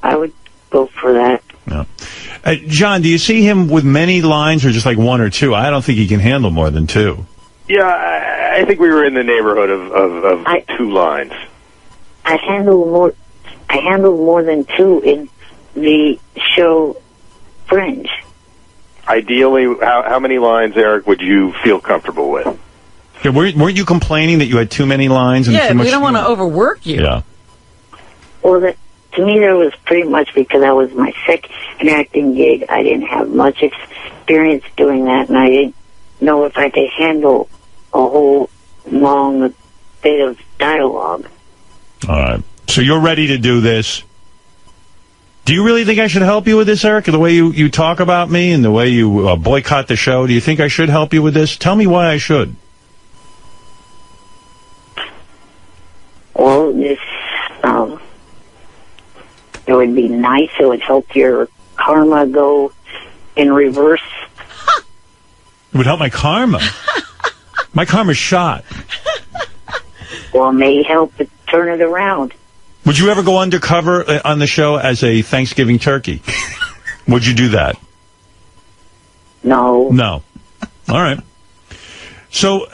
I would go for that. No. John, do you see him with many lines or just like 1 or 2? I don't think he can handle more than 2. Yeah, I think we were in the neighborhood of 2 lines. I handled more than 2 in the show Fringe. Ideally, how many lines, Eric, would you feel comfortable with? Yeah, weren't you complaining that you had too many lines? And Yeah, too much we don't want to overwork you. Yeah. Well, to me, that was pretty much because that was my second acting gig. I didn't have much experience doing that, and I didn't know if I could handle a whole long bit of dialogue. All right. So you're ready to do this. Do you really think I should help you with this, Eric? The way you talk about me and the way you boycott the show, do you think I should help you with this? Tell me why I should. Well, it would be nice. It would help your karma go in reverse. It would help my karma. My karma's shot. Well, it may help it turn it around. Would you ever go undercover on the show as a Thanksgiving turkey? Would you do that? No. No. All right. So,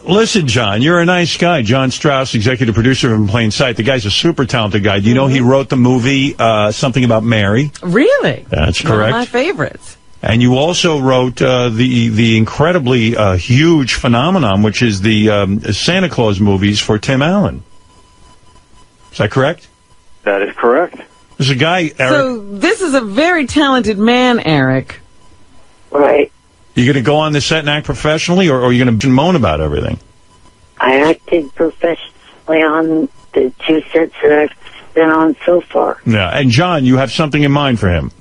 listen, John, you're a nice guy. John Strauss, executive producer of In Plain Sight. The guy's a super talented guy. Do you know he wrote the movie Something About Mary? Really? That's One correct. of my favorites. And you also wrote the incredibly huge phenomenon, which is the Santa Claus movies for Tim Allen. Is that correct? That is correct. There's a guy, Eric. So this is a very talented man, Eric. Right. You going to go on the set and act professionally, or are you going to moan about everything? I acted professionally on the 2 sets that I've been on so far. Yeah. And John, you have something in mind for him.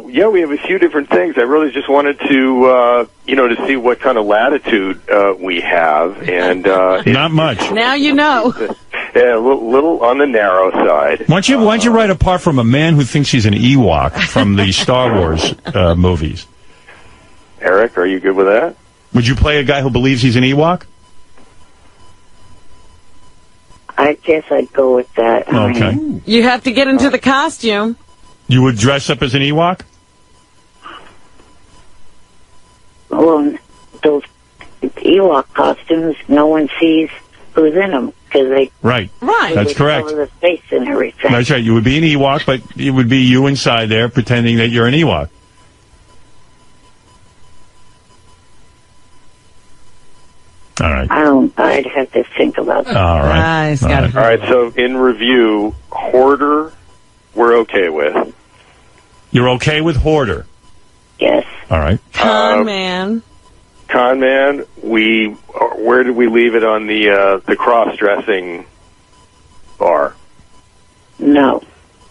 Yeah, we have a few different things. I really just wanted to, to see what kind of latitude we have, and Not much. Now you know. Yeah, a little on the narrow side. Why don't you write apart from a man who thinks he's an Ewok from the Star Wars movies? Eric, are you good with that? Would you play a guy who believes he's an Ewok? I guess I'd go with that. Okay. You have to get into the costume. You would dress up as an Ewok? Well, those Ewok costumes, no one sees who's in them because they Right. Right. That's correct. cover the face and everything. That's right. You would be an Ewok, but it would be you inside there pretending that you're an Ewok. All right. I'd have to think about that. All right. Nice. All right. All right, so in review, Hoarder, we're okay with. You're okay with Hoarder? Yes. All right. Con man. Con Man, where did we leave it on the cross-dressing bar? No.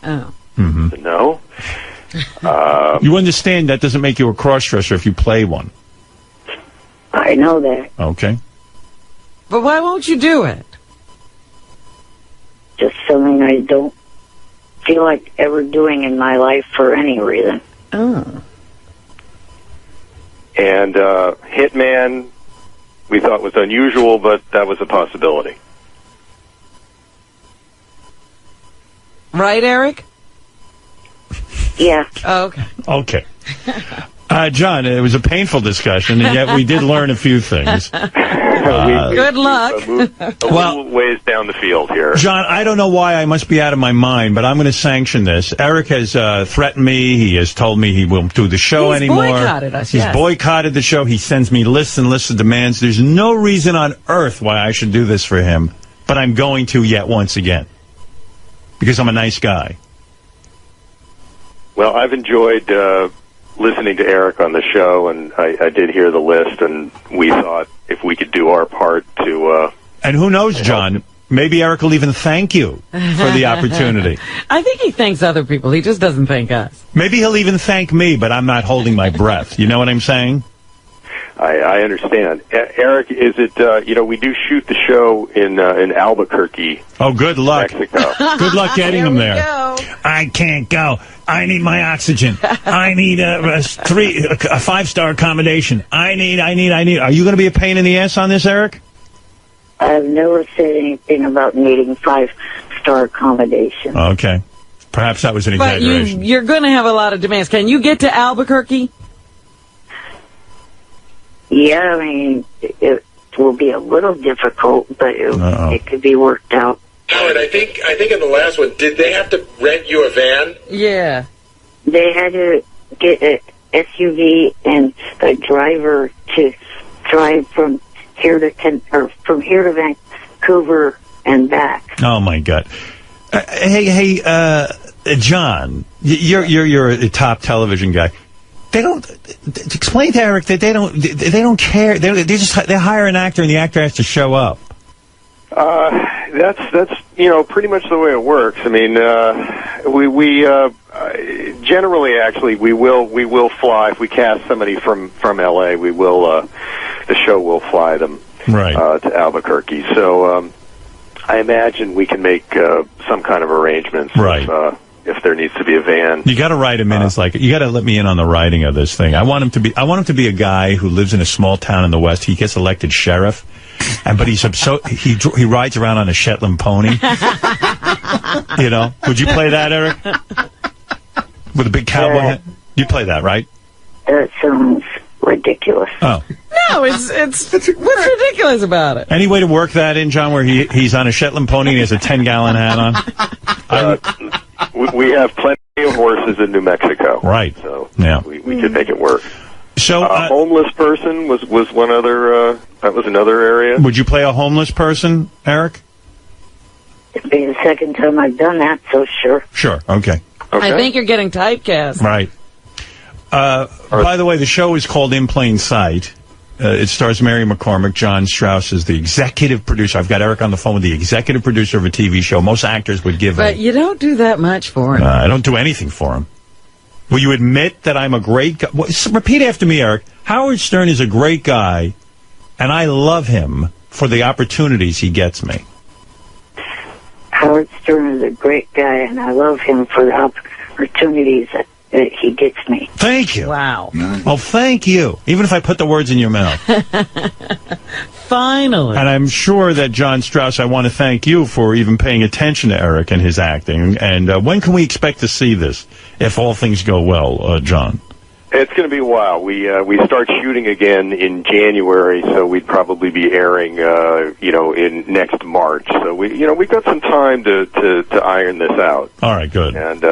Oh. No? You understand that doesn't make you a cross-dresser if you play one. I know that. Okay. But why won't you do it? Just something I don't feel like ever doing in my life for any reason. Oh. And Hitman, we thought was unusual, but that was a possibility. Right, Eric? Yeah. Oh, okay. Okay. John, it was a painful discussion, and yet we did learn a few things. Good luck. Moved a little ways down the field here. John, I don't know why I must be out of my mind, but I'm going to sanction this. Eric has threatened me. He has told me he won't do the show He's anymore. boycotted us, He's yes. boycotted the show. He sends me lists and lists of demands. There's no reason on earth why I should do this for him, but I'm going to yet once again because I'm a nice guy. Well, I've enjoyed listening to Eric on the show, and I did hear the list, and we thought if we could do our part to... And who knows, John, maybe Eric will even thank you for the opportunity. I think he thanks other people. He just doesn't thank us. Maybe he'll even thank me, but I'm not holding my breath. You know what I'm saying? I understand. Eric, is it, we do shoot the show in Albuquerque, Oh, good luck. Mexico. Good luck getting him there. Go. I can't go. I need my oxygen. I need a 5-star accommodation. I need. Are you going to be a pain in the ass on this, Eric? I've never said anything about needing 5-star accommodation. Okay. Perhaps that was an But exaggeration. you're going to have a lot of demands. Can you get to Albuquerque? Yeah, I mean, it will be a little difficult, but it could be worked out. Howard, I think in the last one, did they have to rent you a van? Yeah. They had to get an SUV and a driver to drive from here to Vancouver and back. Oh my God. Hey, John, you're a top television guy. They don't explain to Eric that they don't care. They hire an actor and the actor has to show up. That's pretty much the way it works. I mean, we generally actually we will fly if we cast somebody from LA. We will the show will fly them Right. to Albuquerque. So I imagine we can make some kind of arrangements. Right. If there needs to be a van. You got to write him in. It's like you got to let me in on the writing of this thing. I want him to be a guy who lives in a small town in the West. He gets elected sheriff, but he rides around on a Shetland pony. You know? Would you play that, Eric? With a big cowboy hat? You'd play that, right? That sounds ridiculous. Oh. No, it's what's ridiculous about it? Any way to work that in, John, where he's on a Shetland pony and he has a 10-gallon hat on? We have plenty of horses in New Mexico. Right. So yeah. we could make it work. So homeless person was one other, that was another area. Would you play a homeless person, Eric? It'd be the second time I've done that, so sure. Sure. Okay. I think you're getting typecast. Right. By the way, the show is called In Plain Sight. It stars Mary McCormick. John Strauss is the executive producer. I've got Eric on the phone with the executive producer of a TV show. Most actors would give But you don't do that much for him. I don't do anything for him. Will you admit that I'm a great guy? Repeat after me, Eric. Howard Stern is a great guy, and I love him for the opportunities he gets me. Howard Stern is a great guy, and I love him for the opportunities that he gets me. Thank you. Wow. Well, thank you. Even if I put the words in your mouth. Finally. And I'm sure that, John Strauss, I want to thank you for even paying attention to Eric and his acting. And when can we expect to see this, if all things go well, John? It's going to be a while. We start shooting again in January, so we'd probably be airing, in next March. So we've got some time to iron this out. All right, good. And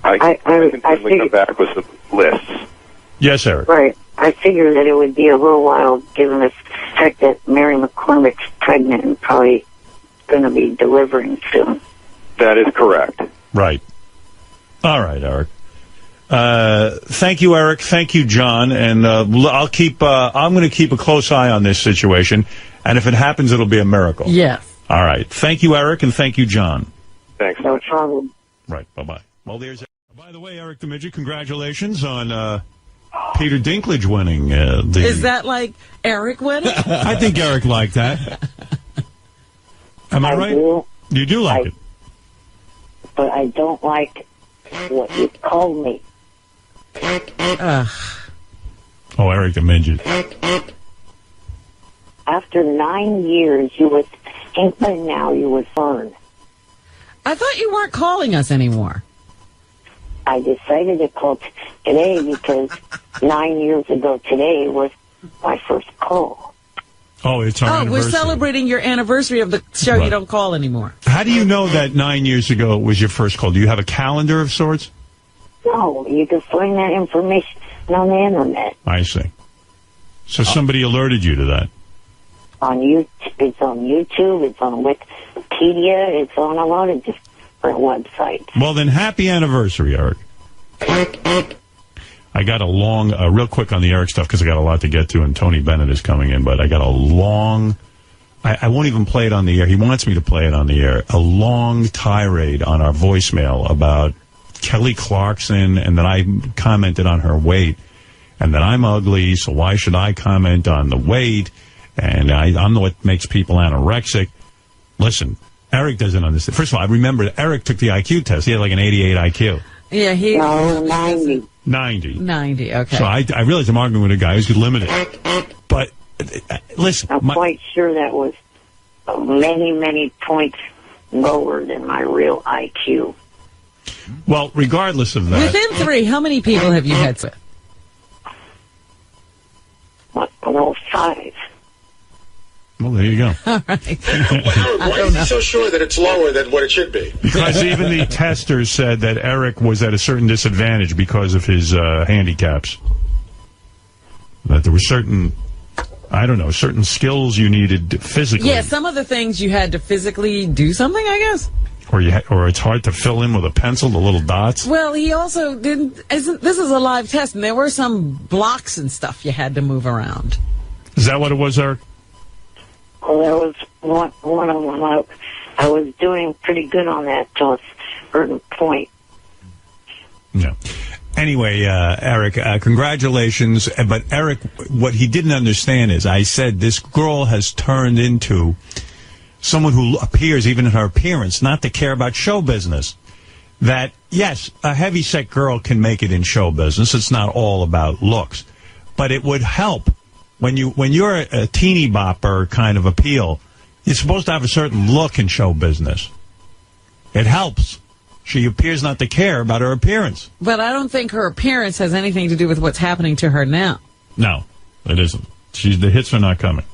I can certainly come back with some lists. Yes, Eric. Right. I figured that it would be a little while, given the fact that Mary McCormick's pregnant and probably going to be delivering soon. That is correct. Right. All right, Eric. Thank you, Eric. Thank you, John. And I'm going to keep a close eye on this situation. And if it happens, it'll be a miracle. Yes. All right. Thank you, Eric, and thank you, John. Thanks. No problem. Right. Bye-bye. Well, there's. By the way, Eric the Midget, congratulations on Peter Dinklage winning. Is that like Eric winning? I think Eric liked that. Am I right? You do like it. But I don't like what you called me. Oh, Eric the Midget. After 9 years, you would think by now you would learn. I thought you weren't calling us anymore. I decided to call today because 9 years ago today was my first call. Oh, it's our anniversary. We're celebrating your anniversary of the show you don't call anymore. How do you know that 9 years ago was your first call? Do you have a calendar of sorts? No, you can find that information on the internet. I see. So somebody alerted you to that. It's on YouTube, it's on Wikipedia, it's on a lot of different websites. Well, then, happy anniversary, Eric. I got real quick on the Eric stuff because I got a lot to get to, and Tony Bennett is coming in, but I got a long, I won't even play it on the air. He wants me to play it on the air. A long tirade on our voicemail about Kelly Clarkson, and that I commented on her weight, and that I'm ugly, so why should I comment on the weight? And I'm what makes people anorexic. Listen, Eric doesn't understand. First of all, I remember Eric took the IQ test. He had like an 88 IQ. Yeah, No, 90. 90, okay. So I realized I'm arguing with a guy who's limited. But, listen. I'm quite sure that was many, many points lower than my real IQ. Well, regardless of that. Within 3, how many people have you had with? Well, 5. Well, there you go. All right. Why is he so sure that it's lower than what it should be? Because even the testers said that Eric was at a certain disadvantage because of his handicaps. That there were certain skills you needed physically. Yeah, some of the things you had to physically do something, I guess. Or it's hard to fill in with a pencil, the little dots. Well, he also didn't. This is a live test, and there were some blocks and stuff you had to move around. Is that what it was, Eric? Well, there was one of them. I was doing pretty good on that till a certain point. No. Anyway, Eric, congratulations. But Eric, what he didn't understand is I said this girl has turned into someone who appears, even in her appearance, not to care about show business. That, yes, a heavyset girl can make it in show business. It's not all about looks. But it would help. When you're a teeny bopper kind of appeal, you're supposed to have a certain look in show business. It helps. She appears not to care about her appearance. But I don't think her appearance has anything to do with what's happening to her now. No, it isn't. The hits are not coming.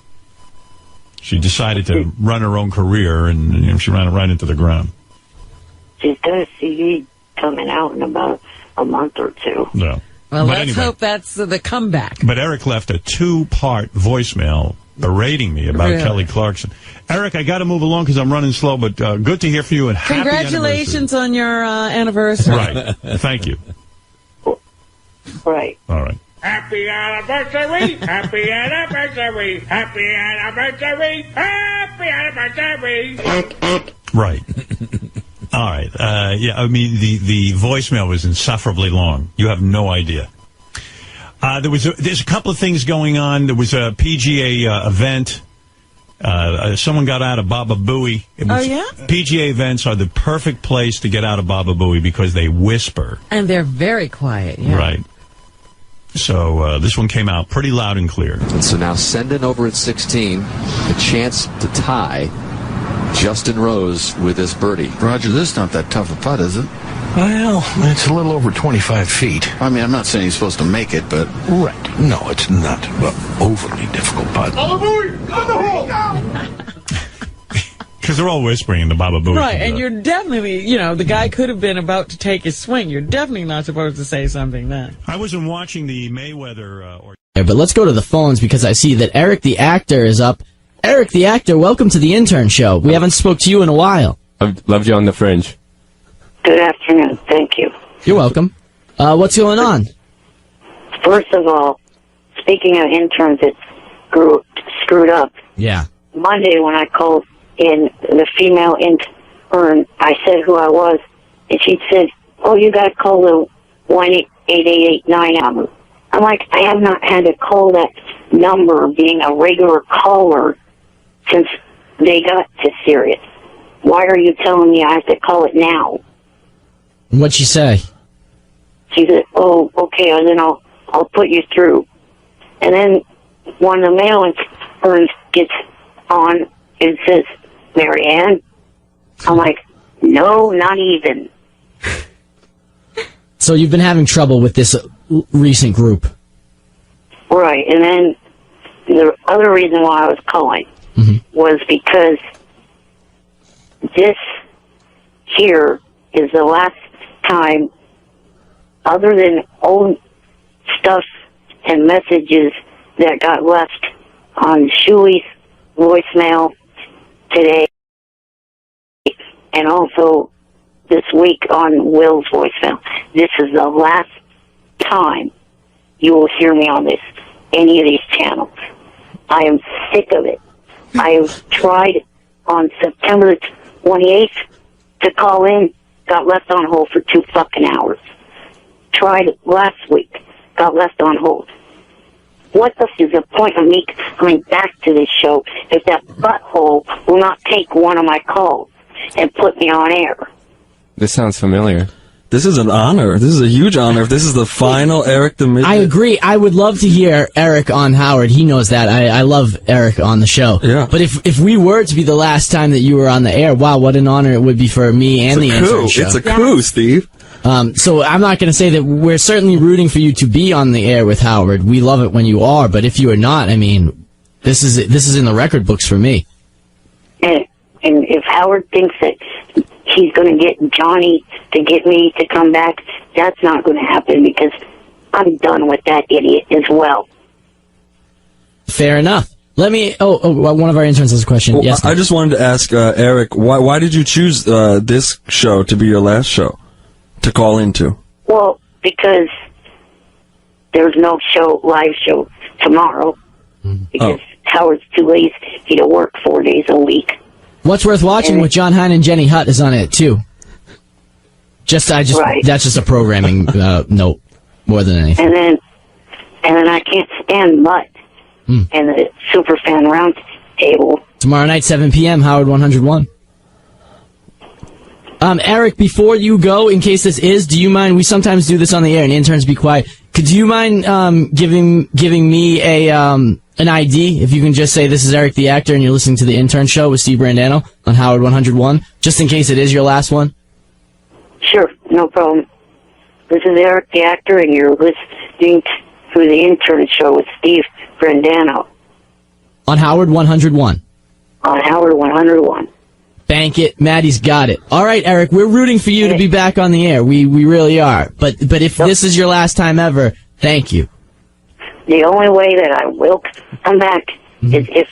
She decided to run her own career, and she ran it right into the ground. She's got a CD coming out in about a month or 2. No. Well, let's hope that's the comeback. But Eric left a 2-part voicemail berating me about Kelly Clarkson. Eric, I got to move along because I'm running slow, but good to hear from you, and happy congratulations on your anniversary. Right. Thank you. Right. All right. Happy anniversary! Happy anniversary! Happy anniversary! Happy anniversary! Right. All right. Yeah, I mean, the voicemail was insufferably long. You have no idea. There's a couple of things going on. There was a PGA event. Someone got out of Baba Booey. Oh, yeah? PGA events are the perfect place to get out of Baba Booey because they whisper. And they're very quiet, yeah. Right. So this one came out pretty loud and clear. And so now Sendon over at 16, a chance to tie Justin Rose with this birdie. Roger, this is not that tough a putt, is it? Well, it's a little over 25 feet. I mean, I'm not saying he's supposed to make it, but... Right. No, it's not overly difficult, but... Because they're all whispering in the Baba Booey. Right, and you're definitely, the guy could have been about to take his swing. You're definitely not supposed to say something then. I wasn't watching the Mayweather... But let's go to the phones because I see that Eric the actor is up. Eric the actor, welcome to the Intern Show. We haven't spoke to you in a while. I've loved you on the Fringe. Good afternoon. Thank you. You're welcome. What's going on? First of all, speaking of interns that screwed up, Yeah. Monday when I called in the female intern, I said who I was, and she said, "Oh, you got to call the 1-888-9 number." I'm like, I have not had to call that number being a regular caller since they got to Sirius. Why are you telling me I have to call it now? What'd she say? She said, "Oh, okay, and then I'll put you through." And then one of the male interns gets on and says, "Mary Ann?" I'm like, "No, not even." So you've been having trouble with this recent group. Right, and then the other reason why I was calling was because this here is the last time, other than old stuff and messages that got left on Shuey's voicemail today, and also this week on Will's voicemail. This is the last time you will hear me on any of these channels. I am sick of it. I have tried on September 28th to call in, got left on hold for 2 fucking hours. Tried last week, got left on hold. What the f*** is the point of me coming back to this show if that butthole will not take one of my calls and put me on air? This sounds familiar. This is an honor. This is a huge honor. If this is the final Eric the Midget. I agree. I would love to hear Eric on Howard. He knows that. I love Eric on the show. Yeah. But if we were to be the last time that you were on the air, wow, what an honor it would be for me and the Intern Show. It's a coup, Steve. So I'm not going to say that we're certainly rooting for you to be on the air with Howard. We love it when you are, but if you are not, I mean, this is in the record books for me. And if Howard thinks that he's going to get Johnny to get me to come back, that's not going to happen because I'm done with that idiot as well. Fair enough. Let me. One of our interns has a question. Well, yes. I just wanted to ask Eric, why did you choose this show to be your last show to call into? Well, because there's no live show tomorrow because Howard's too lazy to work 4 days a week. What's Worth Watching with John Hine and Jenny Hutt is on it too. Right. That's just a programming note more than anything. And then I can't stand Mutt and the Superfan Round Table. Tomorrow night, 7 p.m., Howard 101. Eric, before you go, in case this is, do you mind, we sometimes do this on the air and interns be quiet, could you mind giving me an ID, if you can just say this is Eric the Actor and you're listening to the Intern Show with Steve Brandano on Howard 101, just in case it is your last one? Sure, no problem. This is Eric the Actor and you're listening to the Intern Show with Steve Brandano. On Howard 101. On Howard 101. Bank it. Maddie's got it. All right, Eric, we're rooting for you to be back on the air. We really are. But if this is your last time ever, thank you. The only way that I will come back is if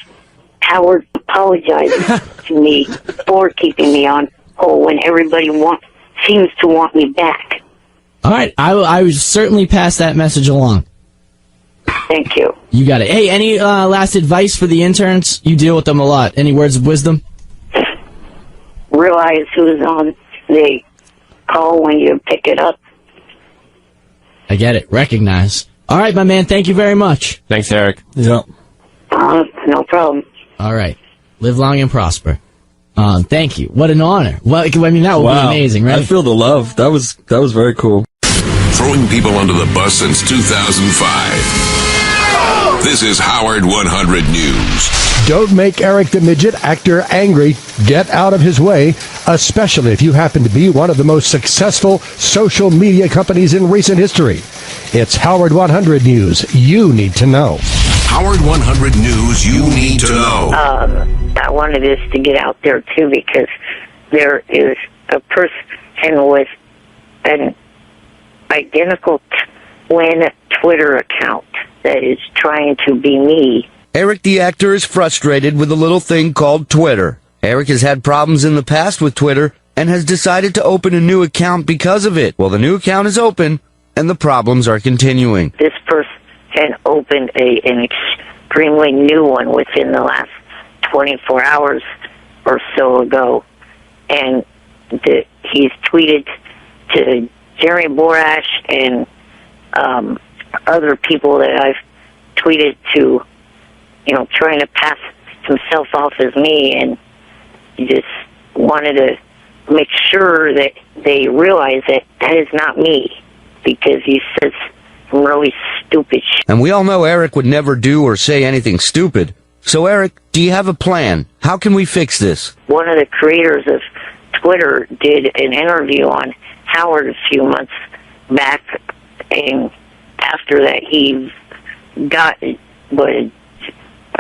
Howard apologizes to me for keeping me on hold when everybody seems to want me back. All right, I would certainly pass that message along. Thank you. You got it. Hey, any last advice for the interns? You deal with them a lot. Any words of wisdom? Realize who's on the call when you pick it up. I get it. Recognize. All right, my man. Thank you very much. Thanks, Eric. Yeah. No problem. All right. Live long and prosper. Thank you. What an honor. Well, I mean, that would be amazing, right? I feel the love. That was very cool. Throwing people under the bus since 2005. This is Howard 100 News. Don't make Eric the Midget actor angry. Get out of his way, especially if you happen to be one of the most successful social media companies in recent history. It's Howard 100 News you need to know. Howard 100 News you need to know. I wanted this to get out there, too, because there is a person with an identical twin Twitter account that is trying to be me. Eric the actor is frustrated with a little thing called Twitter. Eric has had problems in the past with Twitter and has decided to open a new account because of it. Well, the new account is open and the problems are continuing. This person opened an extremely new one within the last 24 hours or so ago, and he's tweeted to Jerry Borash and other people that I've tweeted to, trying to pass himself off as me, and he just wanted to make sure that they realize that that is not me, because he says some really stupid shit. And we all know Eric would never do or say anything stupid. So, Eric, do you have a plan? How can we fix this? One of the creators of Twitter did an interview on Howard a few months back, and after that he got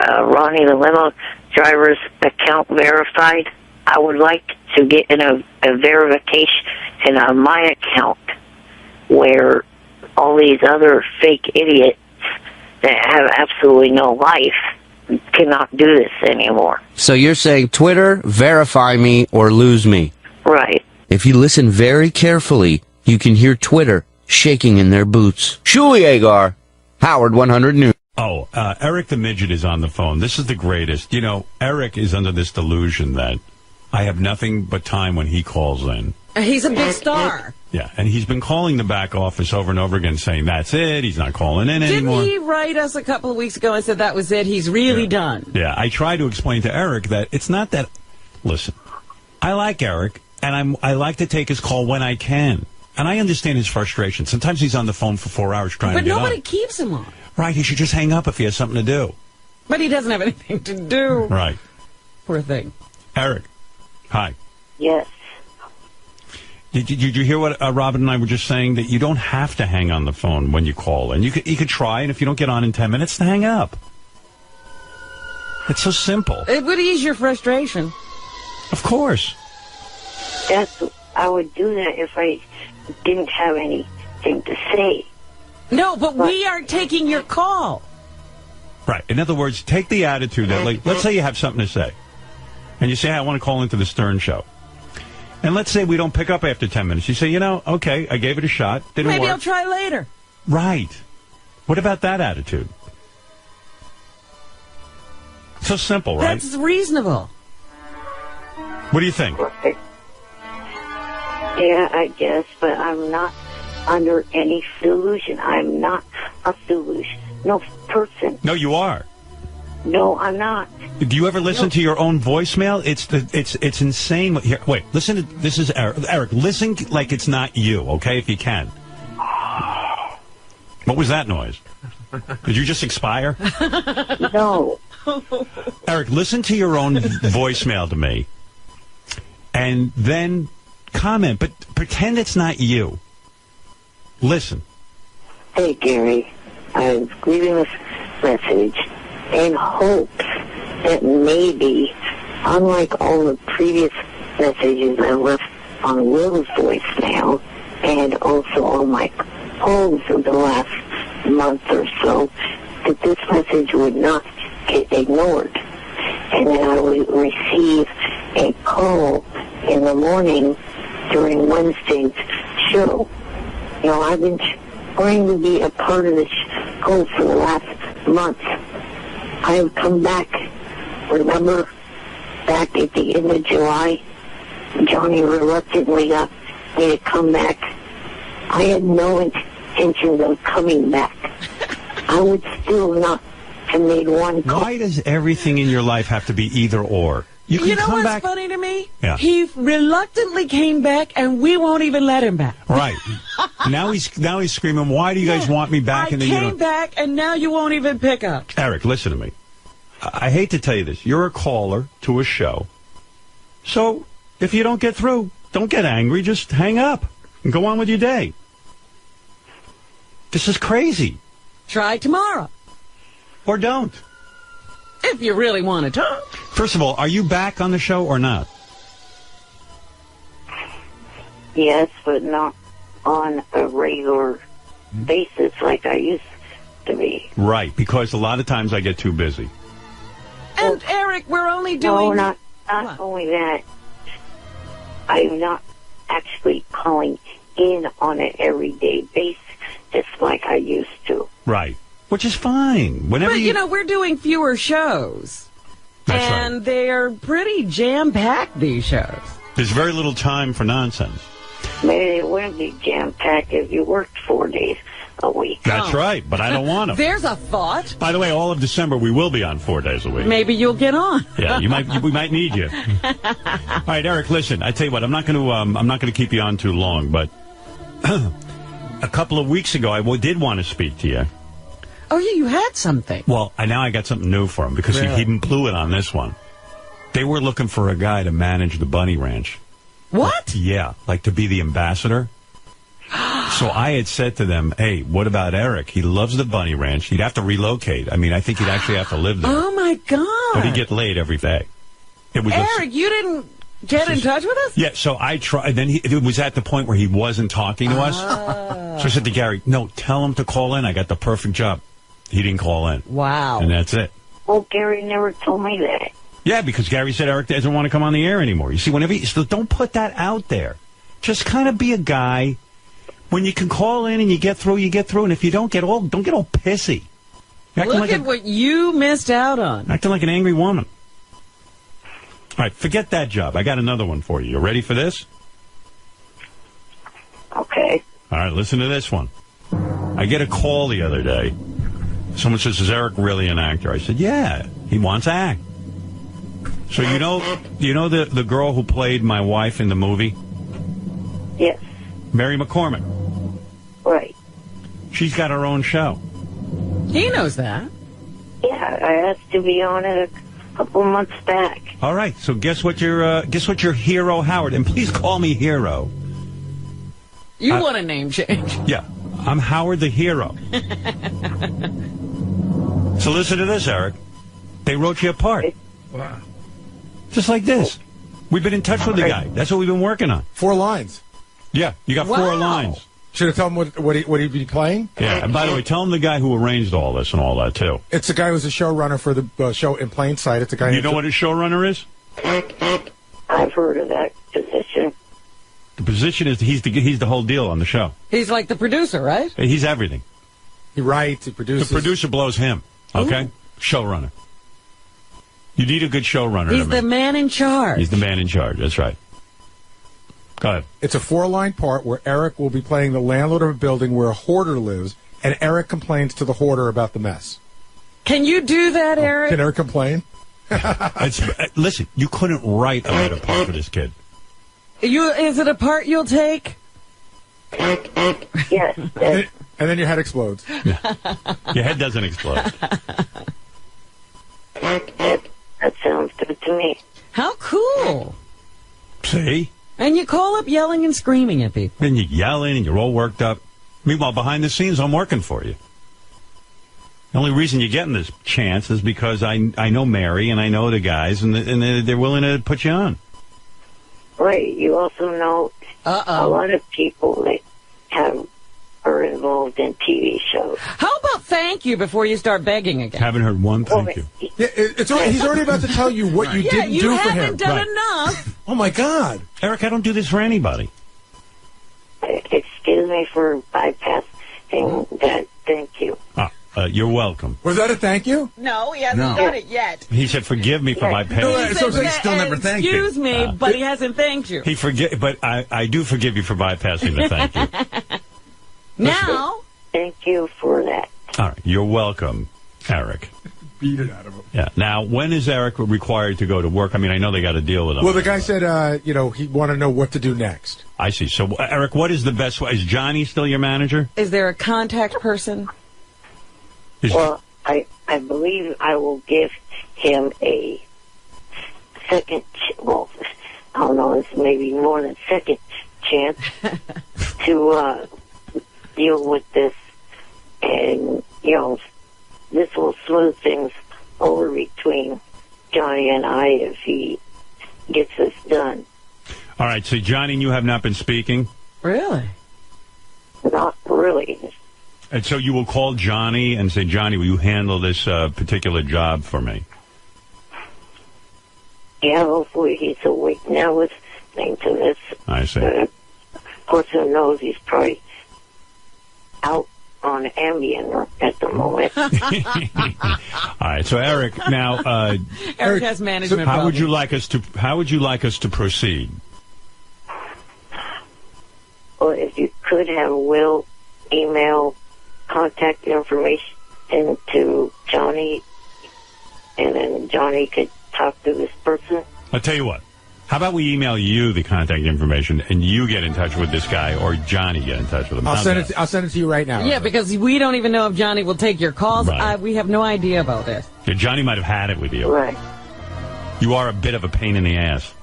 Ronnie the limo driver's account verified. I would like to get a verification on my account where all these other fake idiots that have absolutely no life cannot do this anymore. So you're saying Twitter, verify me or lose me. Right. If you listen very carefully, you can hear Twitter shaking in their boots. Shuli Agar, Howard 100 News. Oh, Eric the Midget is on the phone. This is the greatest. Eric is under this delusion that I have nothing but time when he calls in. He's a big star. Yeah, and he's been calling the back office over and over again saying, that's it, he's not calling in anymore. Didn't he write us a couple of weeks ago and said that was it? He's really done. Yeah, I tried to explain to Eric that it's not that... Listen, I like Eric, and I like to take his call when I can. And I understand his frustration. Sometimes he's on the phone for 4 hours trying to get on. But nobody keeps him on. Right, he should just hang up if he has something to do. But he doesn't have anything to do. Right. Poor thing. Eric, hi. Yes. Did you hear what Robin and I were just saying? That you don't have to hang on the phone when you call. And you could try, and if you don't get on in 10 minutes, to hang up. It's so simple. It would ease your frustration. Of course. I would do that if I didn't have anything to say. No, but we aren't taking your call. Right. In other words, take the attitude that, like, let's say you have something to say. And you say, hey, I want to call into the Stern Show. And let's say we don't pick up after 10 minutes. You say, okay, I gave it a shot. Didn't work. Maybe I'll try later. Right. What about that attitude? So simple, right? That's reasonable. What do you think? Yeah, I guess, but I'm not under any delusion. I'm not a delusion. No person. No, you are. No, I'm not. Do you ever listen to your own voicemail? It's insane. Here, wait, listen to this. Is Eric. Eric, listen like it's not you, okay? If you can. What was that noise? Did you just expire? No. Eric, listen to your own voicemail to me, and then comment, but pretend it's not you. Listen. Hey, Gary. I'm leaving this message in hopes that maybe, unlike all the previous messages I left on Will's voicemail and also on my calls of the last month or so, that this message would not get ignored. And that I would receive a call in the morning during Wednesday's show. I've been trying to be a part of this show for the last month. I have come back. Remember, back at the end of July, Johnny reluctantly got me to come back. I had no intention of coming back. I would still not have made one call. Why does everything in your life have to be either or? You can know come what's back. funny to me? Yeah. He reluctantly came back, and we won't even let him back. Right. now he's screaming, why do you guys want me back? I came back, and now you won't even pick up. Eric, listen to me. I hate to tell you this. You're a caller to a show. So if you don't get through, don't get angry. Just hang up and go on with your day. This is crazy. Try tomorrow. Or don't. If you really want to talk. First of all, are you back on the show or not? Yes, but not on a regular basis like I used to be. Right, because a lot of times I get too busy. And Eric, we're only doing... No, not only that. I'm not actually calling in on an everyday basis just like I used to. Right, which is fine. Whenever But, you know, we're doing fewer shows. That's and right. they're pretty jam-packed, these shows. There's very little time for nonsense. Maybe it wouldn't be jam-packed if you worked 4 days a week. That's right, but I don't want to. There's a thought. By the way, all of December we will be on 4 days a week. Maybe you'll get on. Yeah, we might need you. All right, Eric, listen. I tell you what, I'm not going to keep you on too long, but a couple of weeks ago I did want to speak to you. Oh, yeah, you had something. Well, now I got something new for him because he blew it on this one. They were looking for a guy to manage the bunny ranch. What? Yeah, like to be the ambassador. So I had said to them, hey, what about Eric? He loves the bunny ranch. He'd have to relocate. I mean, I think he'd actually have to live there. Oh, my God. But he'd get laid every day. It was Eric, you didn't get in touch with us? Yeah, so I tried. Then it was at the point where he wasn't talking to us. So I said to Gary, no, tell him to call in. I got the perfect job. He didn't call in. Wow. And that's it. Well, Gary never told me that. Yeah, because Gary said Eric doesn't want to come on the air anymore. You see, so don't put that out there. Just kind of be a guy. When you can call in and you get through, and if you don't get all pissy. Look at what you missed out on. Acting like an angry woman. All right, forget that job. I got another one for you. You ready for this? Okay. All right, listen to this one. I get a call the other day. Someone says, is Eric really an actor? I said, yeah, he wants to act. So you know the girl who played my wife in the movie? Yes. Mary McCormick. Right. She's got her own show. He knows that. Yeah, I asked to be on it a couple months back. All right, so guess what your hero Howard, and please call me Hero. You want a name change. Yeah, I'm Howard the Hero. So listen to this, Eric. They wrote you a part. Wow. Just like this. We've been in touch with the guy. That's what we've been working on. 4 lines. Yeah, you got 4 lines. Should have told him what he'd be playing? Yeah, and by the way, tell him the guy who arranged all this and all that, too. It's the guy who's a showrunner for the show In Plain Sight. It's a guy. You know what a showrunner is? I've heard of that position. The position is he's the whole deal on the show. He's like the producer, right? He's everything. He writes, he produces. The producer blows him, okay? Ooh. Showrunner. You need a good showrunner. He's the man in charge. He's the man in charge, that's right. Go ahead. It's a 4-line part where Eric will be playing the landlord of a building where a hoarder lives, and Eric complains to the hoarder about the mess. Can you do that, Eric? Can Eric complain? Listen, you couldn't write a better part for this kid. Is it a part you'll take? Yes. And then your head explodes. Yeah. Your head doesn't explode. That sounds good to me. How cool. See? And you call up yelling and screaming at people. And you're yelling and you're all worked up. Meanwhile, behind the scenes, I'm working for you. The only reason you're getting this chance is because I know Mary and I know the guys, and they're willing to put you on. Right. You also know a lot of people that are involved in TV shows. How about thank you before you start begging again? Haven't heard one thank you. Yeah, he's already about to tell you what you didn't do for him. You haven't done enough. Oh, my God. Eric, I don't do this for anybody. Excuse me for bypassing that. Thank you. You're welcome. Was that a thank you? No, he hasn't done it yet. He said, forgive me for my bypassing. So he still never thanked you. Excuse me, but he hasn't thanked you. But I do forgive you for bypassing the thank you. Now. Thank you for that. All right. You're welcome, Eric. Beat it out of him. Yeah. Now, when is Eric required to go to work? I mean, I know they got to deal with him. Well, the guy said, he wanted to know what to do next. I see. So, Eric, what is the best way? Is Johnny still your manager? Is there a contact person? I believe I will give him a second, well, I don't know, it's maybe more than second chance to deal with this. And, this will smooth things over between Johnny and I if he gets this done. All right, so Johnny and you have not been speaking? Really? Not really. And so you will call Johnny and say, Johnny, will you handle this particular job for me? Yeah, hopefully he's awake now listening to this. I see. Of course, who knows, he's probably out on Ambien at the moment. All right, so Eric, now Eric has management how would problems. you like us to proceed? Well, if you could have Will email contact information to Johnny, and then Johnny could talk to this person. I'll tell you what. How about we email you the contact information and you get in touch with this guy, or Johnny get in touch with him? I'll send it to you right now. Yeah, because we don't even know if Johnny will take your calls. Right. We have no idea about this. Yeah, Johnny might have had it with you. Right. You are a bit of a pain in the ass.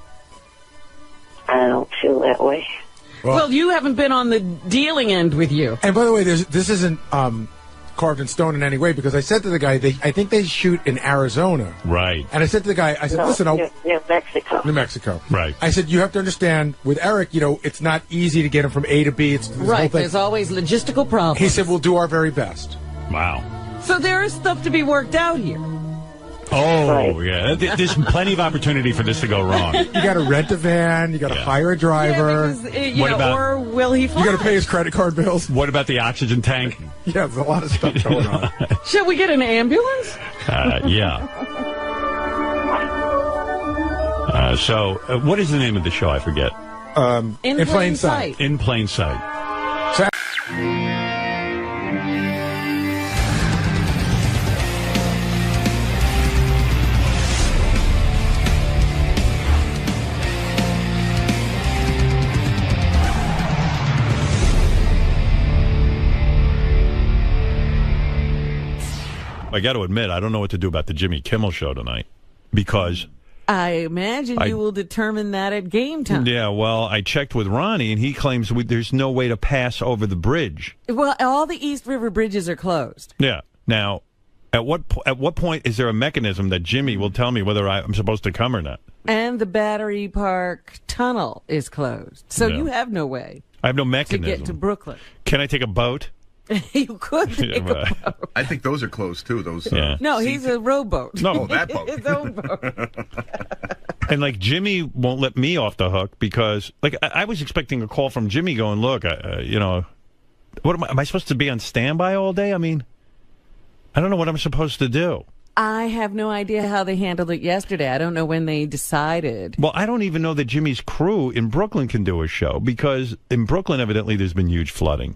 I don't feel that way. Well, you haven't been on the dealing end with you. And by the way, this isn't carved in stone in any way, because I said to the guy, I think they shoot in Arizona. Right. And I said to the guy, listen, New Mexico. New Mexico. Right. I said, you have to understand, with Eric, it's not easy to get him from A to B. It's this whole Right, thing. there's always logistical problems. He said, we'll do our very best. Wow. So there is stuff to be worked out here. Oh, yeah. There's plenty of opportunity for this to go wrong. You got to rent a van. You got to hire a driver. What about, or will he fly? You got to pay his credit card bills. What about the oxygen tank? Yeah, there's a lot of stuff going on. Shall we get an ambulance? Yeah. So, what is the name of the show? I forget. In Plain Sight. In Plain Sight. I got to admit, I don't know what to do about the Jimmy Kimmel show tonight, because I imagine you will determine that at game time. Yeah, well, I checked with Ronnie, and he claims there's no way to pass over the bridge. Well, all the East River bridges are closed. Yeah. Now, at what point is there a mechanism that Jimmy will tell me whether I'm supposed to come or not? And the Battery Park Tunnel is closed. So Yeah. you have no way I have no to mechanism. get to Brooklyn. Can I take a boat? You could take a boat. I think those are closed too. Those. No, he's a rowboat. No. Oh, that boat. His own boat. And Jimmy won't let me off the hook because I was expecting a call from Jimmy going, look, what am I supposed to be on standby all day? I mean, I don't know what I'm supposed to do. I have no idea how they handled it yesterday. I don't know when they decided. Well, I don't even know that Jimmy's crew in Brooklyn can do a show, because in Brooklyn, evidently, there's been huge flooding.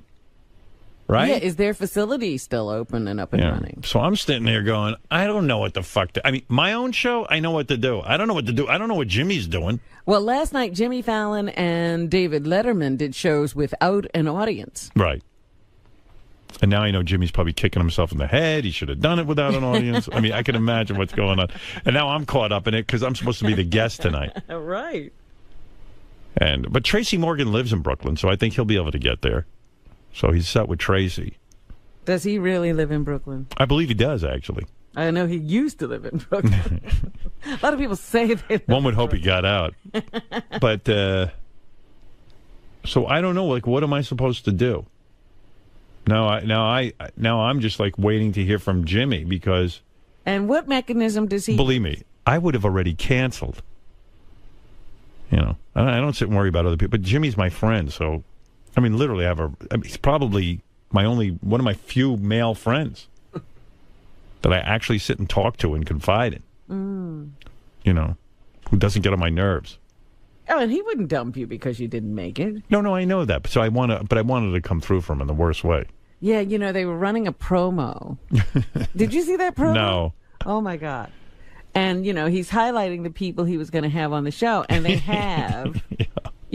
Right? Yeah, is their facility still open and up and running? So I'm sitting there going, I don't know what the fuck I mean, my own show, I know what to do. I don't know what to do. I don't know what Jimmy's doing. Well, last night, Jimmy Fallon and David Letterman did shows without an audience. Right. And now I know Jimmy's probably kicking himself in the head. He should have done it without an audience. I mean, I can imagine what's going on. And now I'm caught up in it because I'm supposed to be the guest tonight. Right. But Tracy Morgan lives in Brooklyn, so I think he'll be able to get there. So he's set with Tracy. Does he really live in Brooklyn? I believe he does, actually. I know he used to live in Brooklyn. A lot of people say they live One would hope he got out. But, so I don't know, what am I supposed to do? Now I'm just waiting to hear from Jimmy, because... And what mechanism does he... Believe me, I would have already canceled. I don't sit and worry about other people, but Jimmy's my friend, so... I mean, literally, he's probably one of my few male friends that I actually sit and talk to and confide in. Who doesn't get on my nerves. Oh, and he wouldn't dump you because you didn't make it. No, I know that. So I wanted to come through for him in the worst way. Yeah, they were running a promo. Did you see that promo? No. Oh my God. And he's highlighting the people he was going to have on the show, and they have.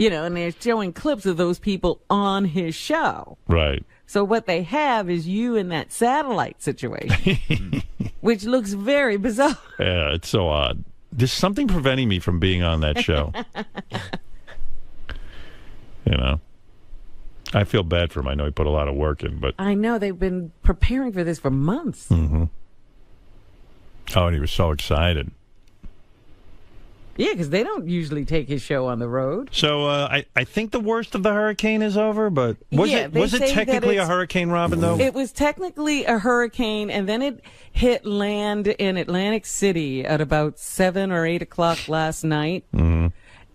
And they're showing clips of those people on his show. Right. So what they have is you in that satellite situation, which looks very bizarre. Yeah, it's so odd. There's something preventing me from being on that show. I feel bad for him. I know he put a lot of work in, but I know they've been preparing for this for months. Mm-hmm. Oh, and he was so excited. Yeah, because they don't usually take his show on the road. So I think the worst of the hurricane is over, but was it technically a hurricane, Robin, though? It was technically a hurricane, and then it hit land in Atlantic City at about 7 or 8 o'clock last night. Mm-hmm.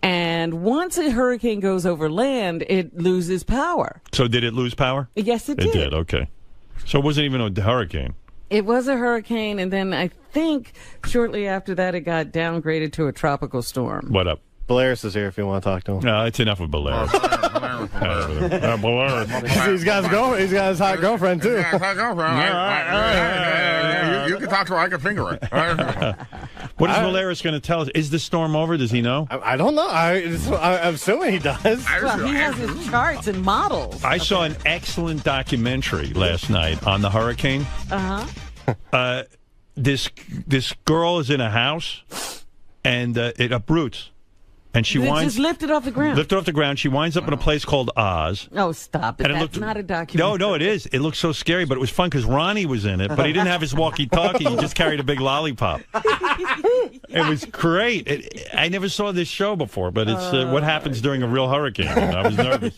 And once a hurricane goes over land, it loses power. So did it lose power? Yes, it did. It did, okay. So it wasn't even a hurricane. It was a hurricane, and then I think shortly after that it got downgraded to a tropical storm. What up? Balearis is here if you want to talk to him. No, it's enough of Balearis. He's got his hot girlfriend, too. Yeah, hot girlfriend. You can talk to her. I can finger it. What is Balearis going to tell us? Is the storm over? Does he know? I don't know. I'm assuming he does. Well, he has his charts and models. I saw an excellent documentary last night on the hurricane. This girl is in a house, and it uproots. And she just lifted off the ground. Lifted off the ground. She winds up in a place called Oz. Oh, stop it. That's not a documentary. No, it is. It looks so scary, but it was fun because Ronnie was in it, but he didn't have his walkie-talkie. He just carried a big lollipop. It was great. I never saw this show before, but it's what happens during a real hurricane. I was nervous.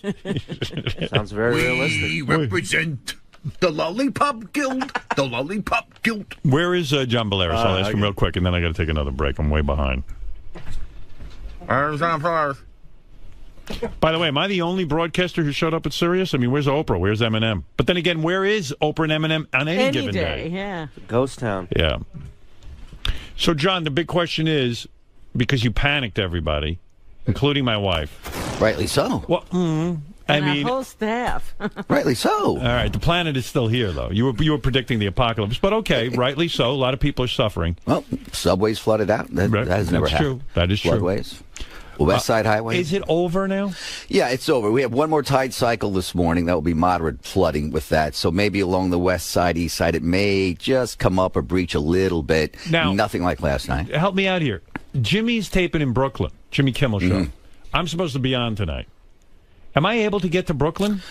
Sounds very realistic. We represent the Lollipop Guild. The Lollipop Guild. Where is John Balearis? I'll ask him real quick, and then I got to take another break. I'm way behind. By the way, am I the only broadcaster who showed up at Sirius? I mean, where's Oprah? Where's Eminem? But then again, where is Oprah and Eminem on any given day? Yeah. Ghost town. Yeah. So, John, the big question is, because you panicked everybody, including my wife. Rightly so. Well, our whole staff. Rightly so. All right, the planet is still here, though. You were predicting the apocalypse, but okay, rightly so. A lot of people are suffering. Well, subways flooded out. That has never happened. That is true. Floodways. West Side Highway. Is it over now? Yeah, it's over. We have one more tide cycle this morning. That will be moderate flooding with that. So maybe along the west side, east side, it may just come up or breach a little bit. Now, nothing like last night. Help me out here. Jimmy's taping in Brooklyn. Jimmy Kimmel show. Mm-hmm. I'm supposed to be on tonight. Am I able to get to Brooklyn?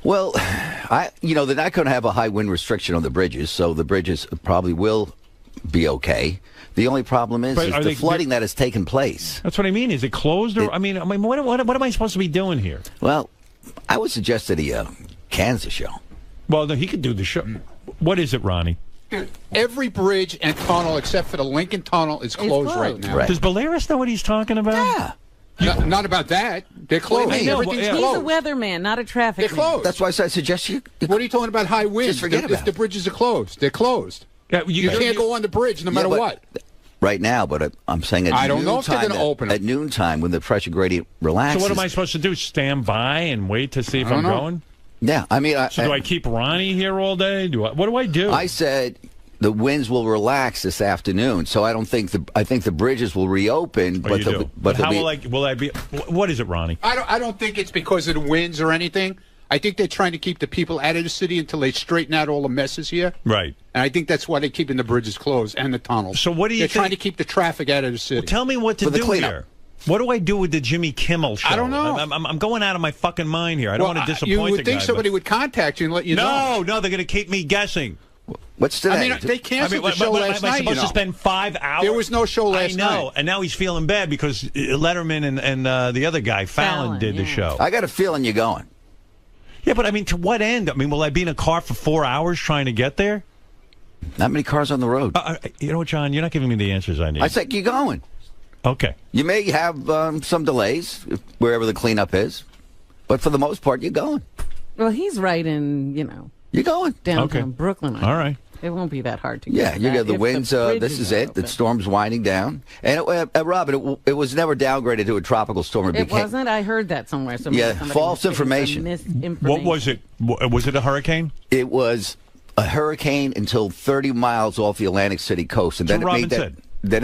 Well, they're not going to have a high wind restriction on the bridges, so the bridges probably will be okay. The only problem is the flooding that has taken place. That's what I mean. Is it closed? Or what am I supposed to be doing here? Well, I would suggest that he cans the show. Well, no, he could do the show. What is it, Ronnie? Every bridge and tunnel except for the Lincoln Tunnel is closed right now. Right. Does Balearis know what he's talking about? Yeah. Not about that. They're closed. Everything's closed. He's a weatherman, not a traffic They're closed. That's why I suggest you... What are you talking about high winds? Just forget about If the bridges are closed, they're closed. Yeah, you can't go on the bridge no matter what. Right now, but I'm saying at I don't know if they're going to open it. At noontime, when the pressure gradient relaxes... So what am I supposed to do? Stand by and wait to see if I'm going? Yeah, I mean... So do I keep Ronnie here all day? What do I do? I said... The winds will relax this afternoon, so I think the bridges will reopen. But how will I be? What is it, Ronnie? I don't think it's because of the winds or anything. I think they're trying to keep the people out of the city until they straighten out all the messes here. Right. And I think that's why they're keeping the bridges closed and the tunnels. So what do you think? They're trying to keep the traffic out of the city. Well, tell me what to do here. What do I do with the Jimmy Kimmel show? I don't know. I'm going out of my fucking mind here. I don't want to disappoint the guy. You would think somebody would contact you and let you know. No, they're going to keep me guessing. What's today? I mean, they canceled the show last night. Am I supposed to spend 5 hours? There was no show last night. I know, and now he's feeling bad because Letterman and the other guy, Fallon did the show. I got a feeling you're going. Yeah, but I mean, to what end? I mean, will I be in a car for 4 hours trying to get there? Not many cars on the road. You know what, John? You're not giving me the answers I need. I said you're going. Okay. You may have some delays wherever the cleanup is, but for the most part, you're going. Well, he's right in, You're going. Downtown Brooklyn. All right. It won't be that hard to get. Yeah, you got the winds. This is it. The storm's winding down. And, Robin, it was never downgraded to a tropical storm. It wasn't? I heard that somewhere. False information. What was it? Was it a hurricane? It was a hurricane until 30 miles off the Atlantic City coast. And then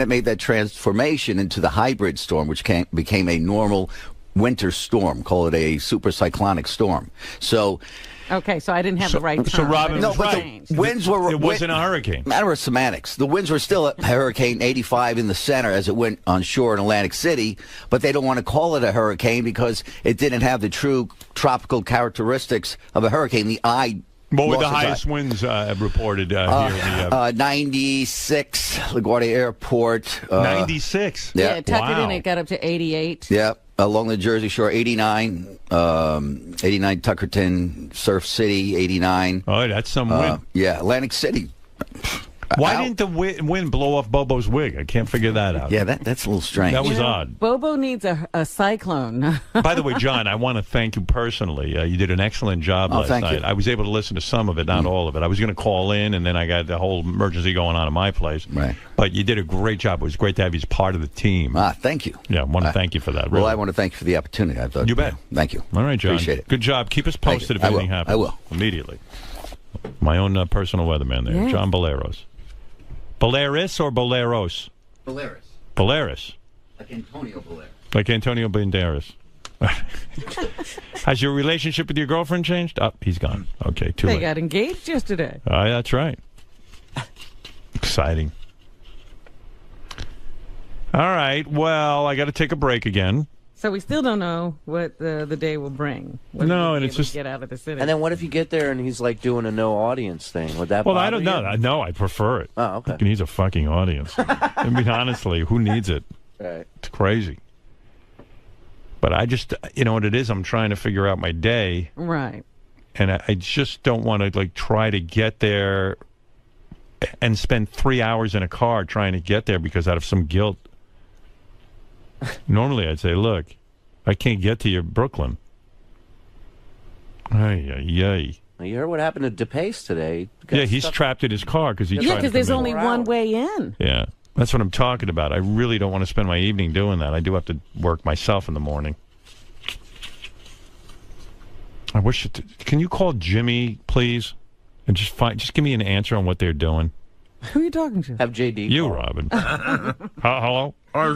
it made that transformation into the hybrid storm, which became a normal winter storm. Call it a super cyclonic storm. So. Okay, so I didn't have the right term. So Robin No, was but right. the winds were. It wasn't a hurricane. Matter of semantics. The winds were still at Hurricane 85 in the center as it went on shore in Atlantic City, but they don't want to call it a hurricane because it didn't have the true tropical characteristics of a hurricane. The eye. What were the lost its highest eye. winds reported here? In the, 96, LaGuardia Airport. 96? Yeah, tuck it in, it got up to 88. Yeah, along the Jersey Shore, 89. 89 Tuckerton, Surf City, 89. Oh, that's some wind. Yeah, Atlantic City. Why didn't the wind blow off Bobo's wig? I can't figure that out. Yeah, that's a little strange. That was odd. Bobo needs a cyclone. By the way, John, I want to thank you personally. You did an excellent job last thank night. you. I was able to listen to some of it, not all of it. I was going to call in, and then I got the whole emergency going on at my place. Right. But you did a great job. It was great to have you as part of the team. Thank you. Yeah, I want to thank you for that. Well, Really. I want to thank you for the opportunity. I thought, You bet. Thank you. All right, John. Appreciate it. Good job. Keep us Thank posted you. if anything I happens. will. Immediately. My own personal weatherman there, Yeah. John Boleros. Boleris or Boleros? Polaris. Boleris. Like Antonio Polaris. Like Antonio Banderas. Has your relationship with your girlfriend changed? Oh, he's gone. Okay, too They late. got engaged yesterday. Oh, yeah, that's right. Exciting. All right. Well, I got to take a break again. So we still don't know what the day will bring. Whether No, we'll and be it's able to just- get out of the city. And then what if you get there and he's like doing a no audience thing? Would that Well, I bother don't know. you? No, I prefer it. Oh, okay. He needs a fucking audience. I mean, honestly, who needs it? Right. It's crazy. But I just, you know what it is? I'm trying to figure out my day. Right. And I just don't want to, like, try to get there and spend 3 hours in a car trying to get there because out of some guilt. Normally, I'd say, look, I can't get to your Brooklyn. Ay, ay, ay. Well, you heard what happened to DePace today. Yeah, he's trapped in his car because he Yeah, tried to because there's come in. only one way in. Yeah, that's what I'm talking about. I really don't want to spend my evening doing that. I do have to work myself in the morning. I wish. Can you call Jimmy, please, and just give me an answer on what they're doing? Who are you talking to? Have JD. You, Robin. Hello. You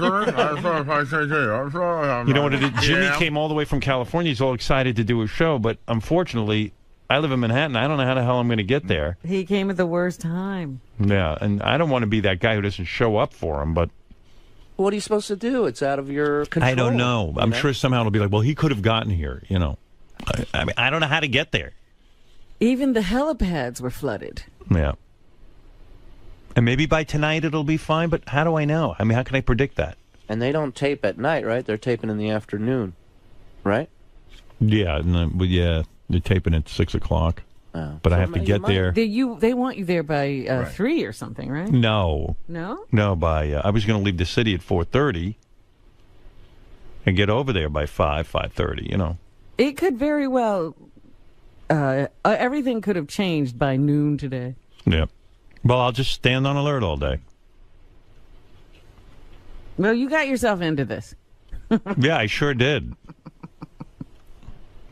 know what it is? Jimmy came all the way from California. He's all excited to do a show, but unfortunately, I live in Manhattan. I don't know how the hell I'm going to get there. He came at the worst time. Yeah, and I don't want to be that guy who doesn't show up for him, but What are you supposed to do? It's out of your control. I don't know. I'm you sure somehow it'll be like, well, he could have gotten here, you know. I mean, I don't know how to get there. Even the helipads were flooded. Yeah. And maybe by tonight it'll be fine, but how do I know? I mean, how can I predict that? And they don't tape at night, right? They're taping in the afternoon, right? Yeah, yeah, they're taping at 6 o'clock. Oh. But I have to get there. They want you there by 3 or something, right? No. No? No, I was going to leave the city at 4:30 and get over there by 5:30, you know. It could very well. Everything could have changed by noon today. Yeah. Well, I'll just stand on alert all day. Well, you got yourself into this. Yeah, I sure did.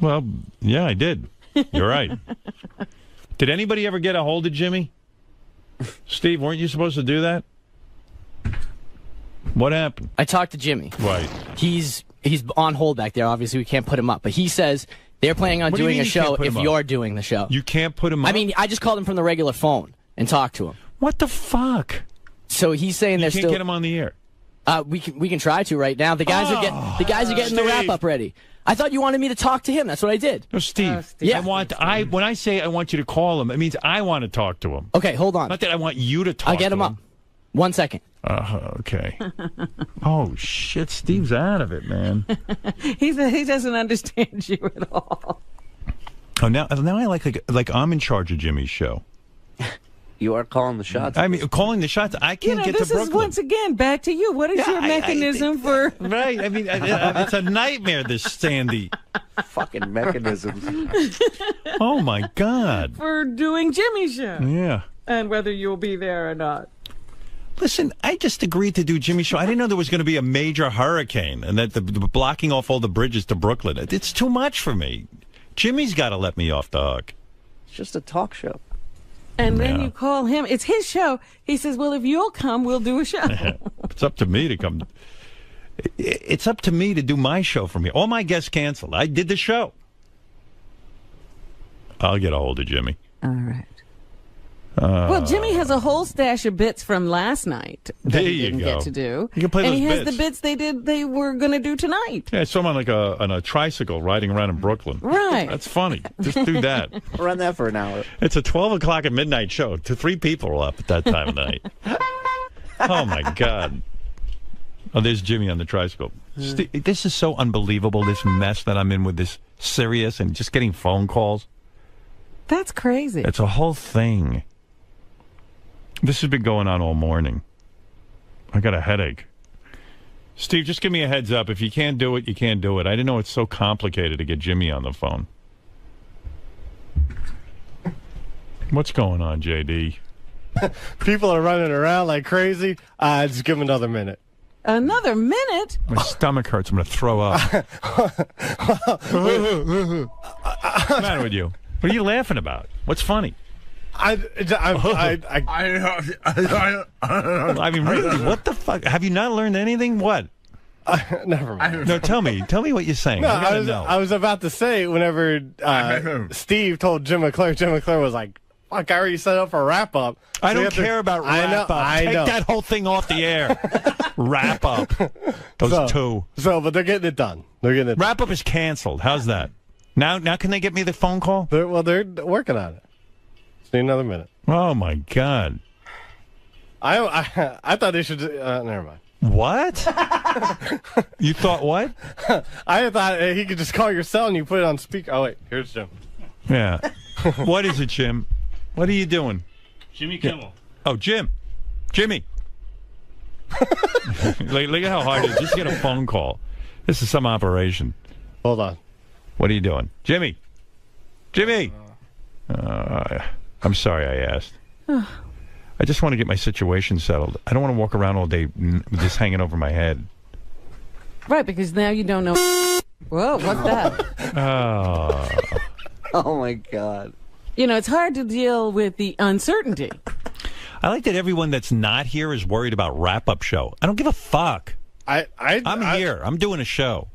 Well, yeah, I did. You're right. Did anybody ever get a hold of Jimmy? Steve, weren't you supposed to do that? What happened? I talked to Jimmy. Right. He's on hold back there. Obviously, we can't put him up. But he says they're planning on What do you doing mean a you can't show put if him up? you're doing the show. You can't put him up? I mean, I just called him from the regular phone and talked to him. What the fuck? So he's saying You they're can't still get him on the air. We can try to right now. The guys are getting the wrap up ready. I thought you wanted me to talk to him. That's what I did. No, Steve. Yeah. When I say I want you to call him, it means I want to talk to him. Okay, hold on. Not that I want you to talk. I'll get to him up. 1 second. Okay. Oh shit, Steve's out of it, man. He doesn't understand you at all. Oh, now I like I'm in charge of Jimmy's show. You are calling the shots. I mean, calling the shots. I can't get to this is Brooklyn. once again back to you. What is your mechanism for? Right. I mean, it's a nightmare. This Sandy. Fucking mechanisms. Oh my God. For doing Jimmy's show. Yeah. And whether you'll be there or not. Listen, I just agreed to do Jimmy's show. I didn't know there was going to be a major hurricane and that the blocking off all the bridges to Brooklyn. It's too much for me. Jimmy's got to let me off the hook. It's just a talk show. And then you call him. It's his show. He says, well, if you'll come, we'll do a show. It's up to me to come. It's up to me to do my show from here. All my guests canceled. I did the show. I'll get a hold of Jimmy. All right. Well, Jimmy has a whole stash of bits from last night that There he you didn't go. get to do. You can play and those he has bits. the bits they were going to do tonight. Yeah, I saw him on a tricycle riding around in Brooklyn. Right. That's funny. Just do that. Run that for an hour. It's a 12 o'clock at midnight show. 3 people are up at that time of night. Oh, my God. Oh, there's Jimmy on the tricycle. This is so unbelievable, this mess that I'm in with this Sirius and just getting phone calls. That's crazy. It's a whole thing. This has been going on all morning. I got a headache. Steve, just give me a heads up. If you can't do it, you can't do it. I didn't know it's so complicated to get Jimmy on the phone. What's going on, JD? People are running around like crazy. Just give them another minute. Another minute? My stomach hurts. I'm going to throw up. What's the matter with you? What are you laughing about? What's funny? I mean, really, what the fuck? Have you not learned anything? What? Never mind. No, tell me what you're saying. No, I gotta I know. was about to say whenever Steve told Jim McClure was like, "Fuck, I already set up for wrap up." I don't care about wrap up. I Take know. that whole thing off the air. Wrap up. Those two. So, but they're getting it done. They're getting it. Wrap up is canceled. How's that? Now can they get me the phone call? They're working on it. Just need another minute. Oh my God. I thought they should. Never mind. What? You thought what? I thought he could just call your cell and you put it on speaker. Oh wait, here's Jim. Yeah. What is it, Jim? What are you doing? Jimmy Kimmel. Oh, Jimmy. Look at how hard it is. Just get a phone call. This is some operation. Hold on. What are you doing? Jimmy! I'm sorry I asked. I just want to get my situation settled. I don't want to walk around all day with this hanging over my head. Right, because now you don't know. Whoa, what's that? Oh. Oh, my God. You know, it's hard to deal with the uncertainty. I like that everyone that's not here is worried about wrap-up show. I don't give a fuck. I'm here. I'm doing a show.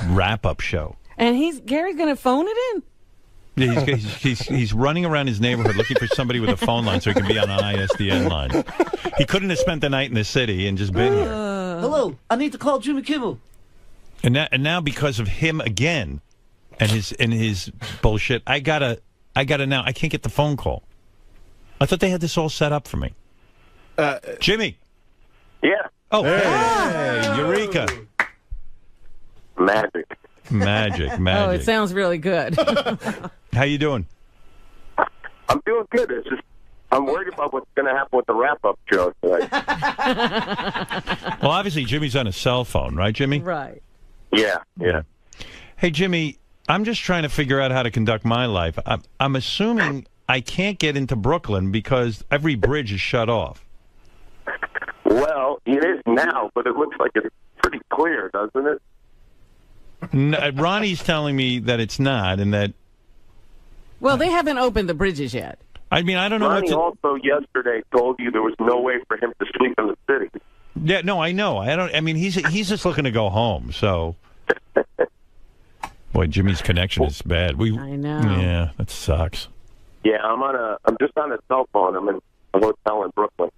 Wrap-up show. And Gary's going to phone it in? Yeah, he's running around his neighborhood looking for somebody with a phone line so he can be on an ISDN line. He couldn't have spent the night in the city and just been here. Hello, I need to call Jimmy Kimmel. And now because of him again and his bullshit, I gotta now. I can't get the phone call. I thought they had this all set up for me. Jimmy. Yeah. Oh, hey, Eureka. Magic. Oh, it sounds really good. How you doing? I'm doing good. It's just I'm worried about what's going to happen with the wrap-up show tonight. Well, obviously Jimmy's on a cell phone, right, Jimmy? Right. Yeah. Hey, Jimmy, I'm just trying to figure out how to conduct my life. I'm assuming I can't get into Brooklyn because every bridge is shut off. Well, it is now, but it looks like it's pretty clear, doesn't it? Ronnie's telling me that it's not, and that. Well, they haven't opened the bridges yet. I mean, I don't know Ronnie what to. also yesterday told you there was no way for him to sleep in the city. Yeah, no, I know. I mean, he's just looking to go home. So, boy, Jimmy's connection is bad. I know. Yeah, that sucks. Yeah, I'm just on a cell phone. I'm in a hotel in Brooklyn.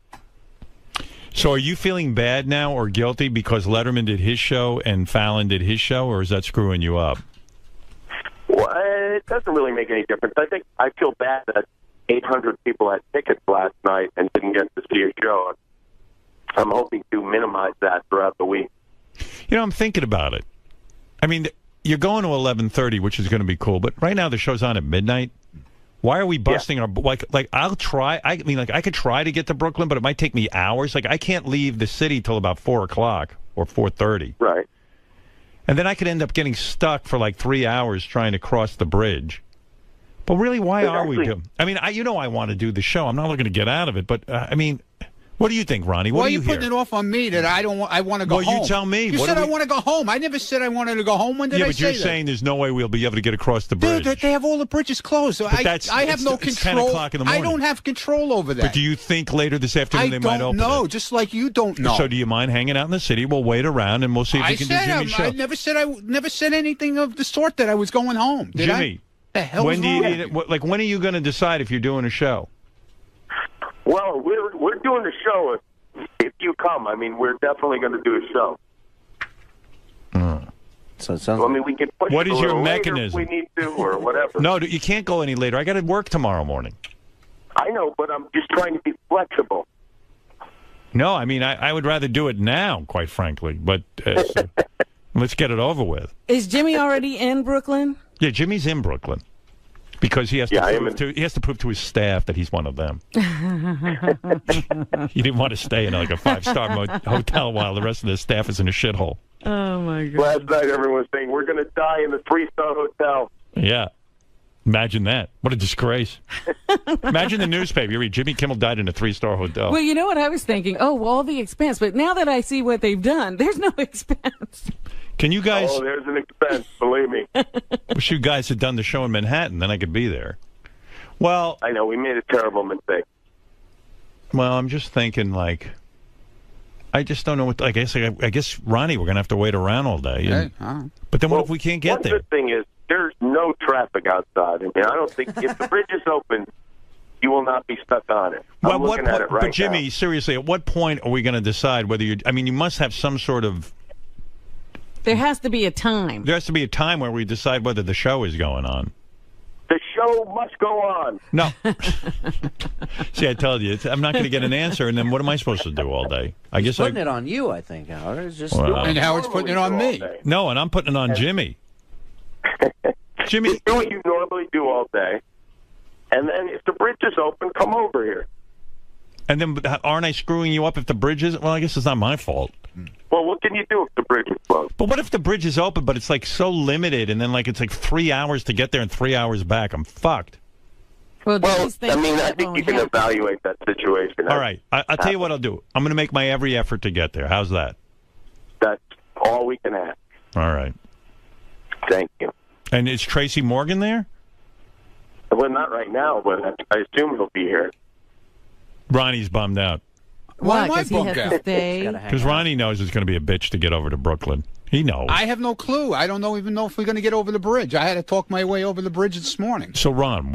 So are you feeling bad now or guilty because Letterman did his show and Fallon did his show, or is that screwing you up? Well, it doesn't really make any difference. I think I feel bad that 800 people had tickets last night and didn't get to see a show. I'm hoping to minimize that throughout the week. You know, I'm thinking about it. I mean, you're going to 11:30, which is going to be cool, but right now the show's on at midnight. Why are we busting our like? I'll try. I mean, like I could try to get to Brooklyn, but it might take me hours. Like I can't leave the city till about 4 o'clock or 4:30. Right. And then I could end up getting stuck for like 3 hours trying to cross the bridge. But really, why are we doing? I mean, I want to do the show. I'm not looking to get out of it, but I mean, What do you think, Ronnie? Why What are do you you hear? putting it off on me that I don't want? I want to go home. Well, you tell me. You What said do I we- want to go home. I never said I wanted to go home. When did Yeah, I but say you're that? saying there's no way we'll be able to get across the bridge. Dude, they have all the bridges closed. So I that's- have no it's 10 control. o'clock in the I morning. don't have control over that. But do you think later this afternoon I they might don't open know. it? Just like you don't know. So do you mind hanging out in the city? We'll wait around and we'll see if we can do Jimmy's show. I never said anything of the sort that I was going home. Did Jimmy, I? The hell when is do you wrong? need it? When are you going to decide if you're doing a show? Well, we're doing the show if you come. I mean, we're definitely going to do a show. So it sounds. I mean, we can push What it is a your little later mechanism? if we need to, or whatever. No, you can't go any later. I got to work tomorrow morning. I know, but I'm just trying to be flexible. No, I mean, I would rather do it now, quite frankly. But let's get it over with. Is Jimmy already in Brooklyn? Yeah, Jimmy's in Brooklyn because he has he has to prove to his staff that he's one of them. He didn't want to stay in like a 5-star hotel while the rest of the staff is in a shithole. Oh my God! Last night, everyone was saying we're going to die in the 3-star hotel. Yeah. Imagine that. What a disgrace. Imagine the newspaper. You read Jimmy Kimmel died in a 3-star hotel. Well, you know what I was thinking? Oh, well, all the expense. But now that I see what they've done, there's no expense. Can you guys... Oh, there's an expense, believe me. Wish you guys had done the show in Manhattan, then I could be there. Well... I know, we made a terrible mistake. Well, I'm just thinking, like... I just don't know what... I guess Ronnie, we're going to have to wait around all day. And, but then what if we can't get there? One good thing is, there's no traffic outside. I mean, I don't think if the bridge is open, you will not be stuck on it. I'm looking at it right but Jimmy, now. seriously, at what point are we going to decide whether you... I mean, you must have some sort of... There has to be a time. There has to be a time where we decide whether the show is going on. The show must go on. No. See, I told you, I'm not going to get an answer, and then what am I supposed to do all day? I guess putting it on you, I think, Howard. It's just and Howard's putting it on me. No, and I'm putting it on Jimmy. Jimmy, do what you normally do all day, and then if the bridge is open, come over here. And then aren't I screwing you up if the bridge is... Well, I guess it's not my fault. Well, what can you do if the bridge is closed? But what if the bridge is open, but it's like so limited, and then like it's like 3 hours to get there and 3 hours back? I'm fucked. Well, I mean, I think you can evaluate that situation. All right, I'll tell you what I'll do. I'm going to make my every effort to get there. How's that? That's all we can ask. All right. Thank you. And is Tracy Morgan there? Well, not right now, but I assume he'll be here. Ronnie's bummed out. Why am I Because he bummed has to out? stay. Because Ronnie knows it's going to be a bitch to get over to Brooklyn. He knows. I have no clue. I don't even know if we're going to get over the bridge. I had to talk my way over the bridge this morning. So, Ron,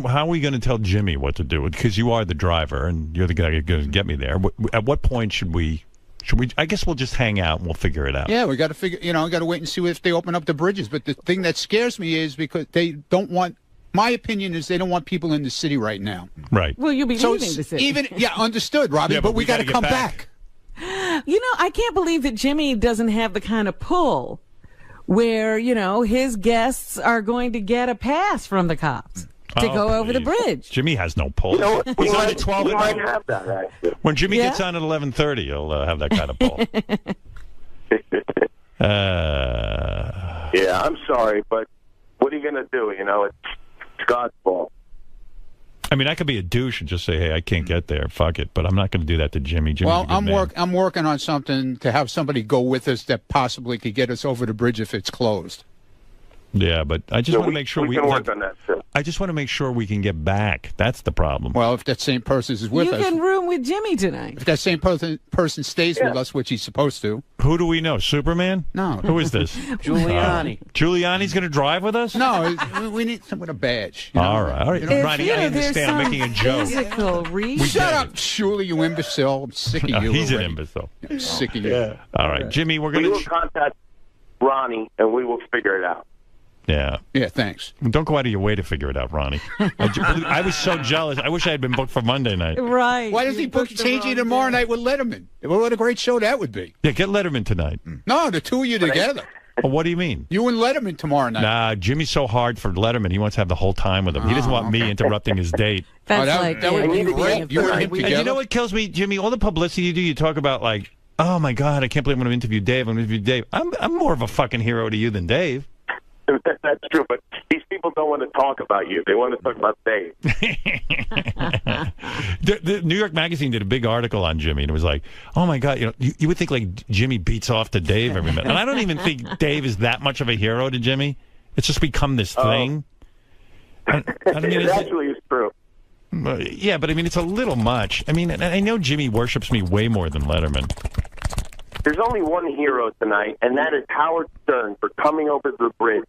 how are we going to tell Jimmy what to do? Because you are the driver, and you're the guy going to get me there. At what point should we... I guess we'll just hang out and we'll figure it out. Yeah, we got to figure. Got to wait and see if they open up the bridges. But the thing that scares me is because they don't want. My opinion is they don't want people in the city right now. Right. Well, you'll be leaving the city. Understood, Robbie. Yeah, but we got to get come back. You know, I can't believe that Jimmy doesn't have the kind of pull where, his guests are going to get a pass from the cops to go over the bridge. Jimmy has no pull. You know what? We He's on might, at 12 we at might night. have that, actually. When Jimmy gets on at 11:30, he'll have that kind of pull. Yeah, I'm sorry, but what are you going to do? It's God's fault. I mean, I could be a douche and just say, hey, I can't get there. Fuck it. But I'm not going to do that to Jimmy. Jimmy's Well, a good man. I'm working on something to have somebody go with us that possibly could get us over the bridge if it's closed. Yeah, but I just want to make sure we can work on that, too. I just want to make sure we can get back. That's the problem. Well, if that same person is with You us, can room with Jimmy tonight. if that same person stays with us, which he's supposed to. Who do we know? Superman? No. Who is this? Giuliani. Giuliani's going to drive with us? No, we need someone with a badge. All right. Ronnie, I understand. I'm making a joke. Physical reason. Shut up, Shuli, you imbecile. I'm sick of you. He's an already. imbecile. I'm sick of you. Yeah. All right, Jimmy, we're We going will to... contact Ronnie, and we will figure it out. Yeah. Yeah, thanks. Don't go out of your way to figure it out, Ronnie. I was so jealous. I wish I had been booked for Monday night. Right. Why does he book changing tomorrow night with Letterman? What a great show that would be. Yeah, get Letterman tonight. No, the two of you together. Well, what do you mean? You and Letterman tomorrow night. Nah, Jimmy's so hard for Letterman. He wants to have the whole time with him. He doesn't want me interrupting his date. That's that would be great. You and him And together. you know what kills me, Jimmy? All the publicity you do, you talk about like, oh my God, I can't believe I'm going to interview Dave. I'm going to interview Dave. I'm more of a fucking hero to you than Dave. That's true, but these people don't want to talk about you. They want to talk about Dave. The New York Magazine did a big article on Jimmy, and it was like, oh, my God, you would think, like, Jimmy beats off to Dave every minute. And I don't even think Dave is that much of a hero to Jimmy. It's just become this thing. I mean, it actually is true. Yeah, but I mean, it's a little much. I mean, I know Jimmy worships me way more than Letterman. There's only one hero tonight, and that is Howard Stern for coming over the bridge.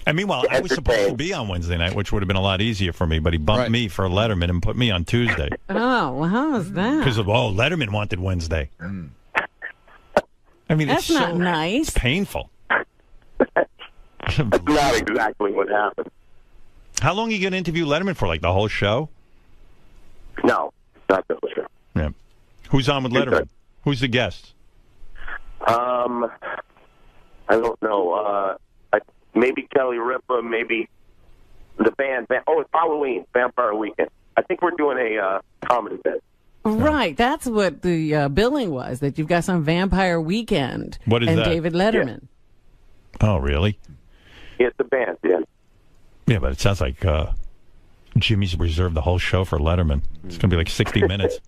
And meanwhile, I was supposed to be on Wednesday night, which would have been a lot easier for me, but he bumped me for Letterman and put me on Tuesday. Oh, well, how is that? Because Letterman wanted Wednesday. I mean, that's it's not nice. It's painful. That's not exactly what happened. How long are you going to interview Letterman for? Like the whole show? No, not the whole show. Yeah. Who's on with Letterman? Who's the guest? I don't know. Maybe Kelly Ripa, maybe the band. Oh, it's Halloween, Vampire Weekend. I think we're doing a comedy bit. Right, that's what the billing was, that you've got some Vampire Weekend. What is and that? David Letterman. Yeah. Oh, really? Yeah, it's the band, yeah. Yeah, but it sounds like Jimmy's reserved the whole show for Letterman. It's going to be like 60 minutes.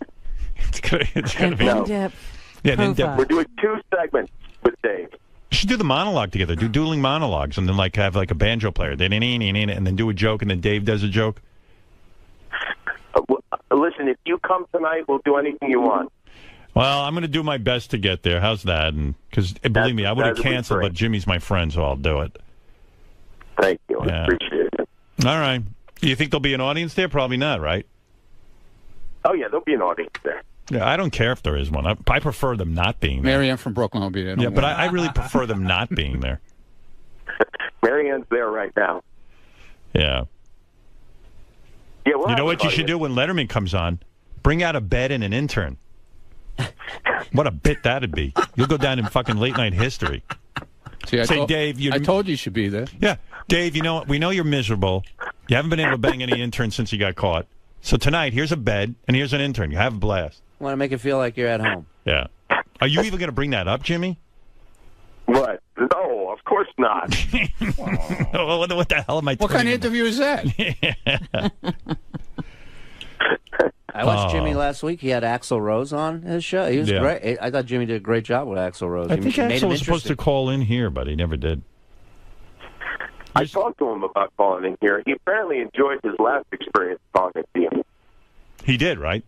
It's going to be in-depth. Yeah, in-depth. We're doing 2 segments with Dave. You should do the monologue together. Do dueling monologues, and then have like a banjo player, and then do a joke, and then Dave does a joke. Listen, if you come tonight, we'll do anything you want. Well, I'm going to do my best to get there. How's that? Because believe me, I would have canceled, but Jimmy's my friend, so I'll do it. Thank you. I appreciate it. All right. You think there'll be an audience there? Probably not, right? Oh, yeah, there'll be an audience there. Yeah, I don't care if there is one. I prefer them not being there. Marianne from Brooklyn will be there. Yeah, but I really prefer them not being there. Marianne's there right now. Yeah. Yeah. You know what you should do when Letterman comes on? Bring out a bed and an intern. What a bit that'd be. You'll go down in fucking late night history. See, Dave, I told you should be there. Yeah. Dave, we know you're miserable. You haven't been able to bang any interns since you got caught. So tonight, here's a bed and here's an intern. You have a blast. Want to make it feel like you're at home. Yeah. Are you even going to bring that up, Jimmy? What? No, of course not. What the hell am I What kind of interview is that? I watched Jimmy last week. He had Axl Rose on his show. He was great. I thought Jimmy did a great job with Axl Rose. I think Axl was supposed to call in here, but he never did. I talked to him about calling in here. He apparently enjoyed his last experience talking to you. He did, right?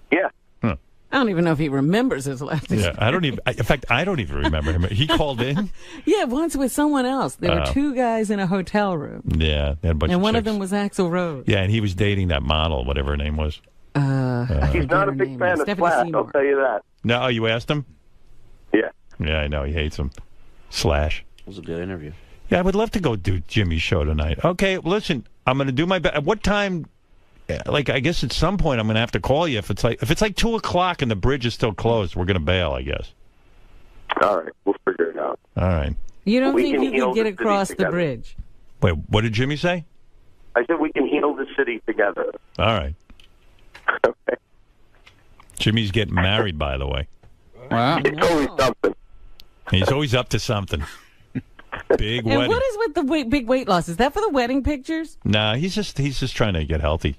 Yeah. Huh. I don't even know if he remembers his last experience. Yeah, I don't even. In fact, I don't even remember him. He called in. Yeah, once with someone else. There were 2 guys in a hotel room. Yeah, they had a bunch and of one chicks. of them was Axl Rose. Yeah, and he was dating that model, whatever her name was. He's not a big fan of Slash, I'll tell you that. No, you asked him? Yeah. Yeah, I know. He hates him. Slash. It was a good interview. Yeah, I would love to go do Jimmy's show tonight. Okay, listen, I'm going to do my best. At what time? Like, I guess at some point I'm going to have to call you if it's like 2:00 and the bridge is still closed. We're going to bail, I guess. All right, we'll figure it out. All right. You don't We think can you heal could get the city across the together. bridge? Wait, what did Jimmy say? I said we can heal the city together. All right. Okay. Jimmy's getting married, by the way. Wow. It's always something. He's always up to something. Big And wedding. what is with the big weight loss? Is that for the wedding pictures? Nah, he's just trying to get healthy.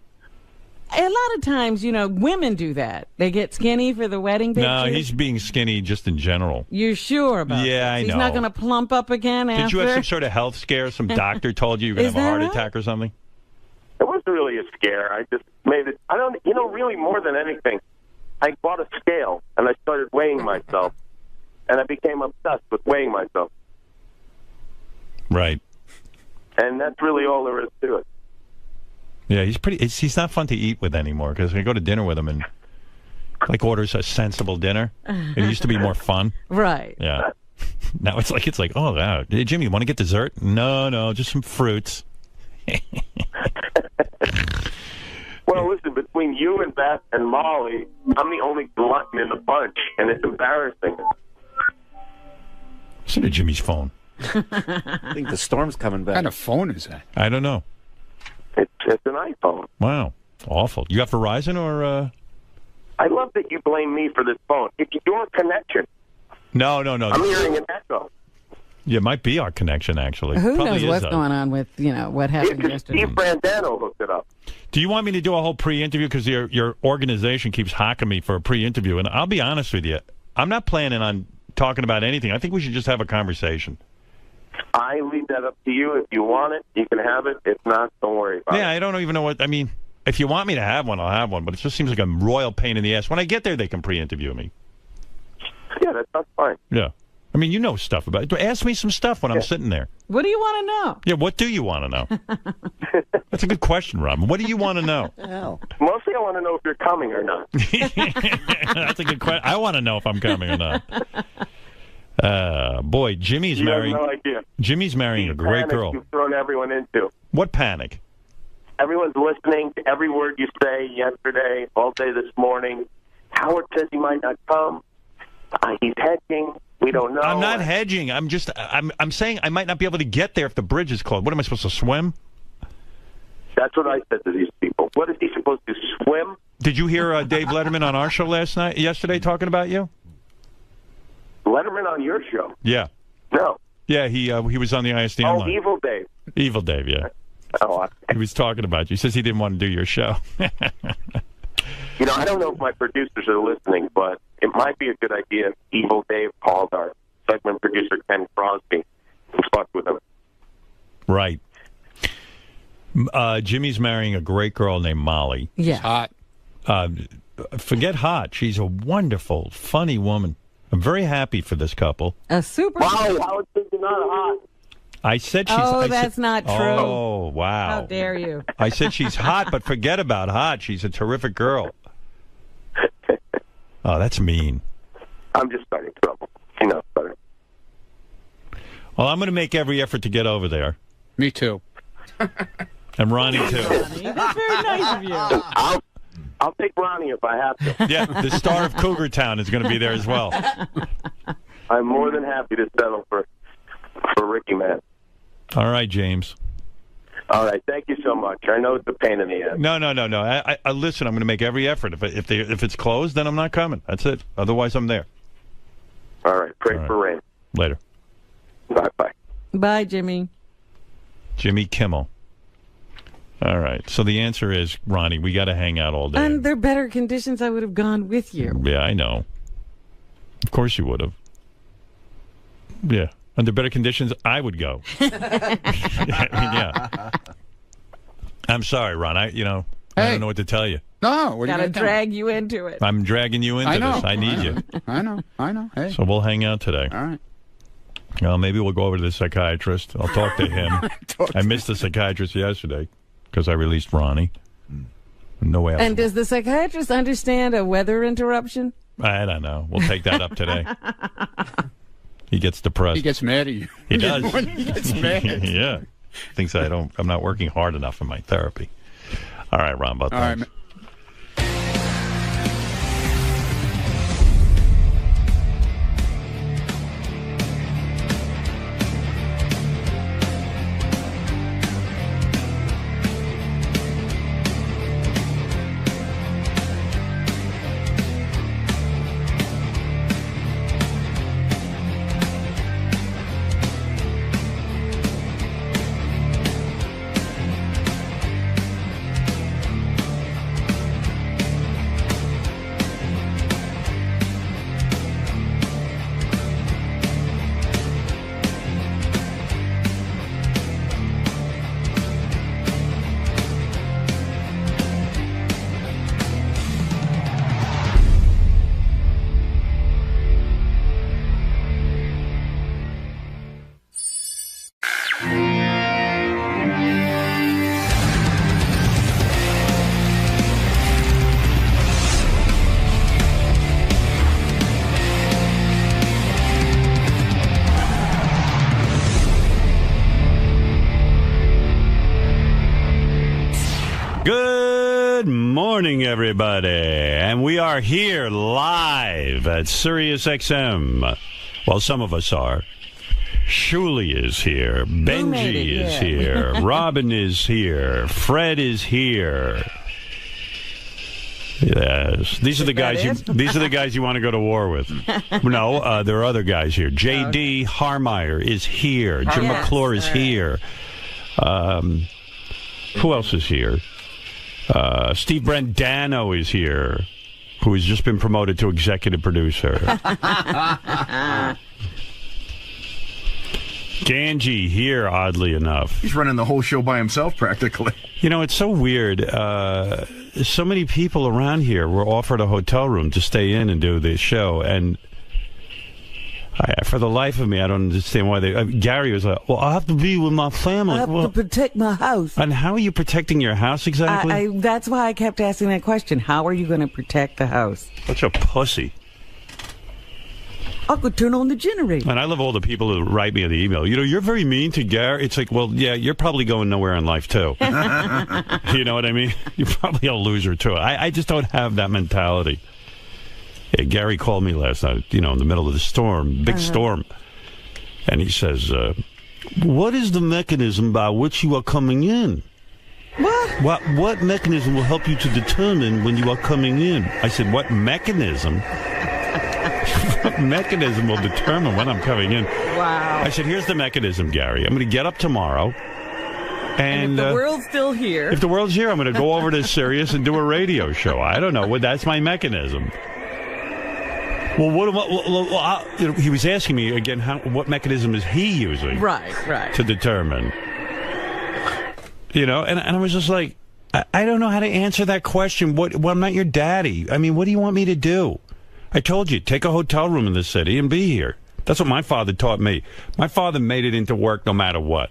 A lot of times, women do that. They get skinny for the wedding pictures. No, he's being skinny just in general. You're sure about Yeah, that? I He's know. not going to plump up again after? Did you have some sort of health scare? Some doctor told you you're going Is to have a that heart right? attack or something? It wasn't really a scare. I just made it. I don't, really more than anything, I bought a scale and I started weighing myself, and I became obsessed with weighing myself. Right. And that's really all there is to it. Yeah, he's not fun to eat with anymore because I go to dinner with him and orders a sensible dinner. It used to be more fun. Right. Yeah. Now it's like, oh, wow. Hey, Jimmy, you want to get dessert? No, just some fruits. Well, listen, between you and Beth and Molly, I'm the only glutton in the bunch, and it's embarrassing. Listen to Jimmy's phone. I think the storm's coming back. What kind of phone is that? I don't know. It's an iPhone. Wow. Awful. You got Verizon or... I love that you blame me for this phone. It's your connection. No. I'm hearing an echo. Yeah, it might be our connection, actually. Who Probably knows is what's us. going on with, what happened yesterday. Steve Brandano hooked it up. Do you want me to do a whole pre-interview? Because your organization keeps hocking me for a pre-interview. And I'll be honest with you. I'm not planning on talking about anything. I think we should just have a conversation. I leave that up to you. If you want it, you can have it. If not, don't worry about it. Yeah, I don't even know what... I mean, if you want me to have one, I'll have one. But it just seems like a royal pain in the ass. When I get there, they can pre-interview me. Yeah, that's fine. Yeah. I mean, you know stuff about it. Ask me some stuff when I'm sitting there. What do you want to know? Yeah, what do you want to know? That's a good question, Robin. What do you want to know? Mostly I want to know if you're coming or not. That's a good question. I want to know if I'm coming or not. Boy, Jimmy's You have marrying... no idea. Jimmy's marrying a great Panic girl. You've thrown everyone into. What panic? Everyone's listening to every word you say yesterday, all day this morning. Howard says he might not come. He's hedging. We don't know. I'm not hedging. I'm saying I might not be able to get there if the bridge is closed. What am I supposed to swim? That's what I said to these people. What is he supposed to swim? Did you hear Dave Letterman on our show yesterday talking about you? Letterman on your show? Yeah. No. Yeah, he was on the ISDN line. Oh, Evil Dave. Evil Dave, yeah. Oh, he was talking about you. He says he didn't want to do your show. I don't know if my producers are listening, but it might be a good idea if Evil Dave called our segment producer, Ken Crosby, and fucked with him. Right. Jimmy's marrying a great girl named Molly. Yeah. Hot. Forget hot. She's a wonderful, funny woman. I'm very happy for this couple. A super... Molly, Howard says you're not hot. I said she's... that's not true. Oh, wow. How dare you. I said she's hot, but forget about hot. She's a terrific girl. Oh, that's mean. I'm just starting trouble. Better. Well, I'm going to make every effort to get over there. Me too. And Ronnie, too. That's very nice of you. I'll take Ronnie if I have to. Yeah, the star of Cougar Town is going to be there as well. I'm more than happy to settle for Ricky, man. All right, James. All right, thank you so much. I know it's a pain in the ass. No. I listen. I'm going to make every effort. If it's closed, then I'm not coming. That's it. Otherwise, I'm there. All right. Pray for rain. Later. Bye. Bye, Jimmy. Jimmy Kimmel. All right. So the answer is, Ronnie, we got to hang out all day. Under better conditions, I would have gone with you. Yeah, I know. Of course you would have. Yeah. Under better conditions, I would go. Yeah. I'm sorry, Ron. I don't know what to tell you. No, what gotta drag you into it. I'm dragging you into this. I need you. I know. Hey. So we'll hang out today. All right. Well, maybe we'll go over to the psychiatrist. I'll talk to him. I missed the psychiatrist yesterday because I released Ronnie. No way else. And does the psychiatrist understand a weather interruption? I don't know. We'll take that up today. He gets depressed. He gets mad at you. He does. He gets mad. Yeah. Thinks I'm not working hard enough in my therapy. All right, Ron. All right. Good morning, everybody. And we are here live at Sirius XM. Well, some of us are. Shuli is here. Benji is here. Robin is here. Fred is here. Yes, these are the guys. These are the guys you want to go to war with. No, there are other guys here. J.D. Harmeyer is here. Jim McClure is here. Who else is here? Steve Brandano is here, who has just been promoted to executive producer. Ganji here, oddly enough. He's running the whole show by himself, practically. You know, it's so weird. So many people around here were offered a hotel room to stay in and do this show, and for the life of me, I don't understand why they... Gary was like, well, I have to be with my family. I have to protect my house. And how are you protecting your house exactly? That's why I kept asking that question. How are you going to protect the house? Such a pussy. I could turn on the generator. And I love all the people who write me in the email. You know, you're very mean to Gary. It's like, well, yeah, you're probably going nowhere in life, too. You know what I mean? You're probably a loser, too. I just don't have that mentality. Yeah, Gary called me last night, you know, in the middle of the storm, big storm. And he says, what is the mechanism by which you are coming in? What mechanism will help you to determine when you are coming in? I said, what mechanism? What mechanism will determine when I'm coming in? Wow. I said, here's the mechanism, Gary. I'm going to get up tomorrow. And if the world's still here. If the world's here, I'm going to go over to Sirius and do a radio show. I don't know. That's my mechanism. Well, he was asking me again, what mechanism is he using? Right. To determine. You know, and I was just like, I don't know how to answer that question. Well, I'm not your daddy. I mean, what do you want me to do? I told you, take a hotel room in the city and be here. That's what my father taught me. My father made it into work no matter what.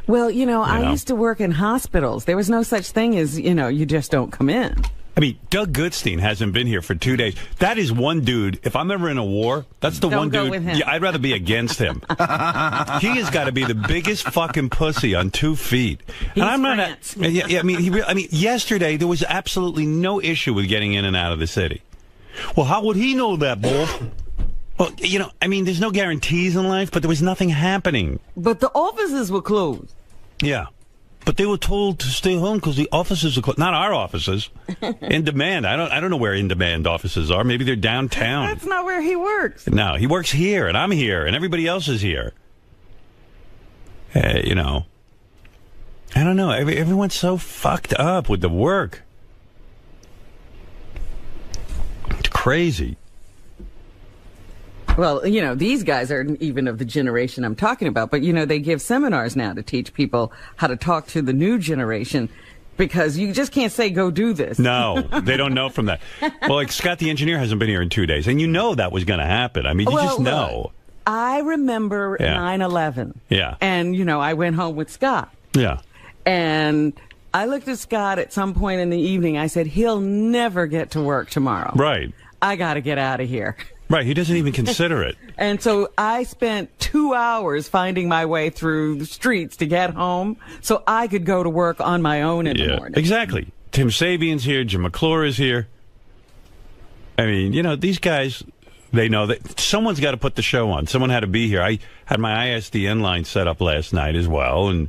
Well, I used to work in hospitals. There was no such thing as, you just don't come in. I mean, Doug Goodstein hasn't been here for 2 days. That is one dude. If I'm ever in a war, that's the one dude. With him. Yeah, I'd rather be against him. He has got to be the biggest fucking pussy on 2 feet. He's and I'm not. France. I mean, yesterday there was absolutely no issue with getting in and out of the city. Well, how would he know that, boy? Well, there's no guarantees in life, but there was nothing happening. But the offices were closed. Yeah. But they were told to stay home because the offices are closed. Not our offices. In Demand. I don't know where In Demand offices are. Maybe they're downtown. That's not where he works. No, he works here, and I'm here, and everybody else is here. I don't know. Everyone's so fucked up with the work. It's crazy. Well, these guys aren't even of the generation I'm talking about, but, they give seminars now to teach people how to talk to the new generation because you just can't say, go do this. No, they don't know from that. Well, like Scott the engineer hasn't been here in 2 days, and that was going to happen. I mean, you just know. Look, I remember 9/11. Yeah. And, I went home with Scott. Yeah. And I looked at Scott at some point in the evening. I said, he'll never get to work tomorrow. Right. I got to get out of here. Right, he doesn't even consider it. And so I spent 2 hours finding my way through the streets to get home so I could go to work on my own in the morning. Exactly. Tim Sabian's here, Jim McClure is here. I mean, these guys, they know that someone's got to put the show on. Someone had to be here. I had my ISDN line set up last night as well and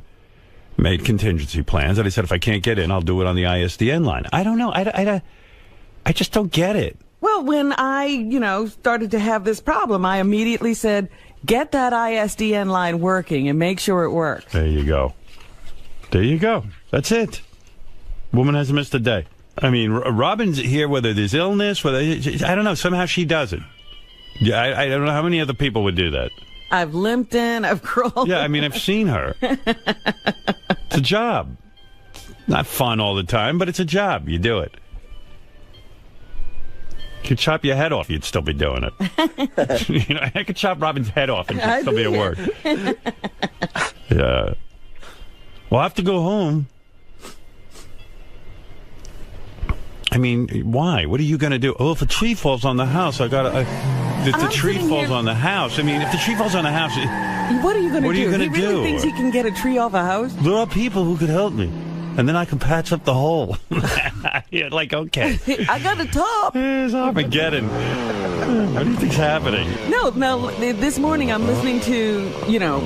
made contingency plans. And I said, if I can't get in, I'll do it on the ISDN line. I don't know. I just don't get it. Well, when I, started to have this problem, I immediately said, get that ISDN line working and make sure it works. There you go. That's it. Woman hasn't missed a day. I mean, Robin's here, whether there's illness, I don't know, somehow she does it. Yeah, I don't know how many other people would do that. I've limped in, I've crawled. Yeah, I mean, I've seen her. It's a job. Not fun all the time, but it's a job. You do it. You could chop your head off, you'd still be doing it. I could chop Robin's head off and she'd still be at work. Yeah. Well, I have to go home. I mean, why? What are you going to do? Oh, if a tree falls on the house, if the tree falls on the house. I mean, if the tree falls on the house... What are you going to do? What are you going to do? He really thinks he can get a tree off a house? There are people who could help me. And then I can patch up the hole. Yeah, okay. I got a top. It's Armageddon. What do you think's happening? No, this morning I'm listening to,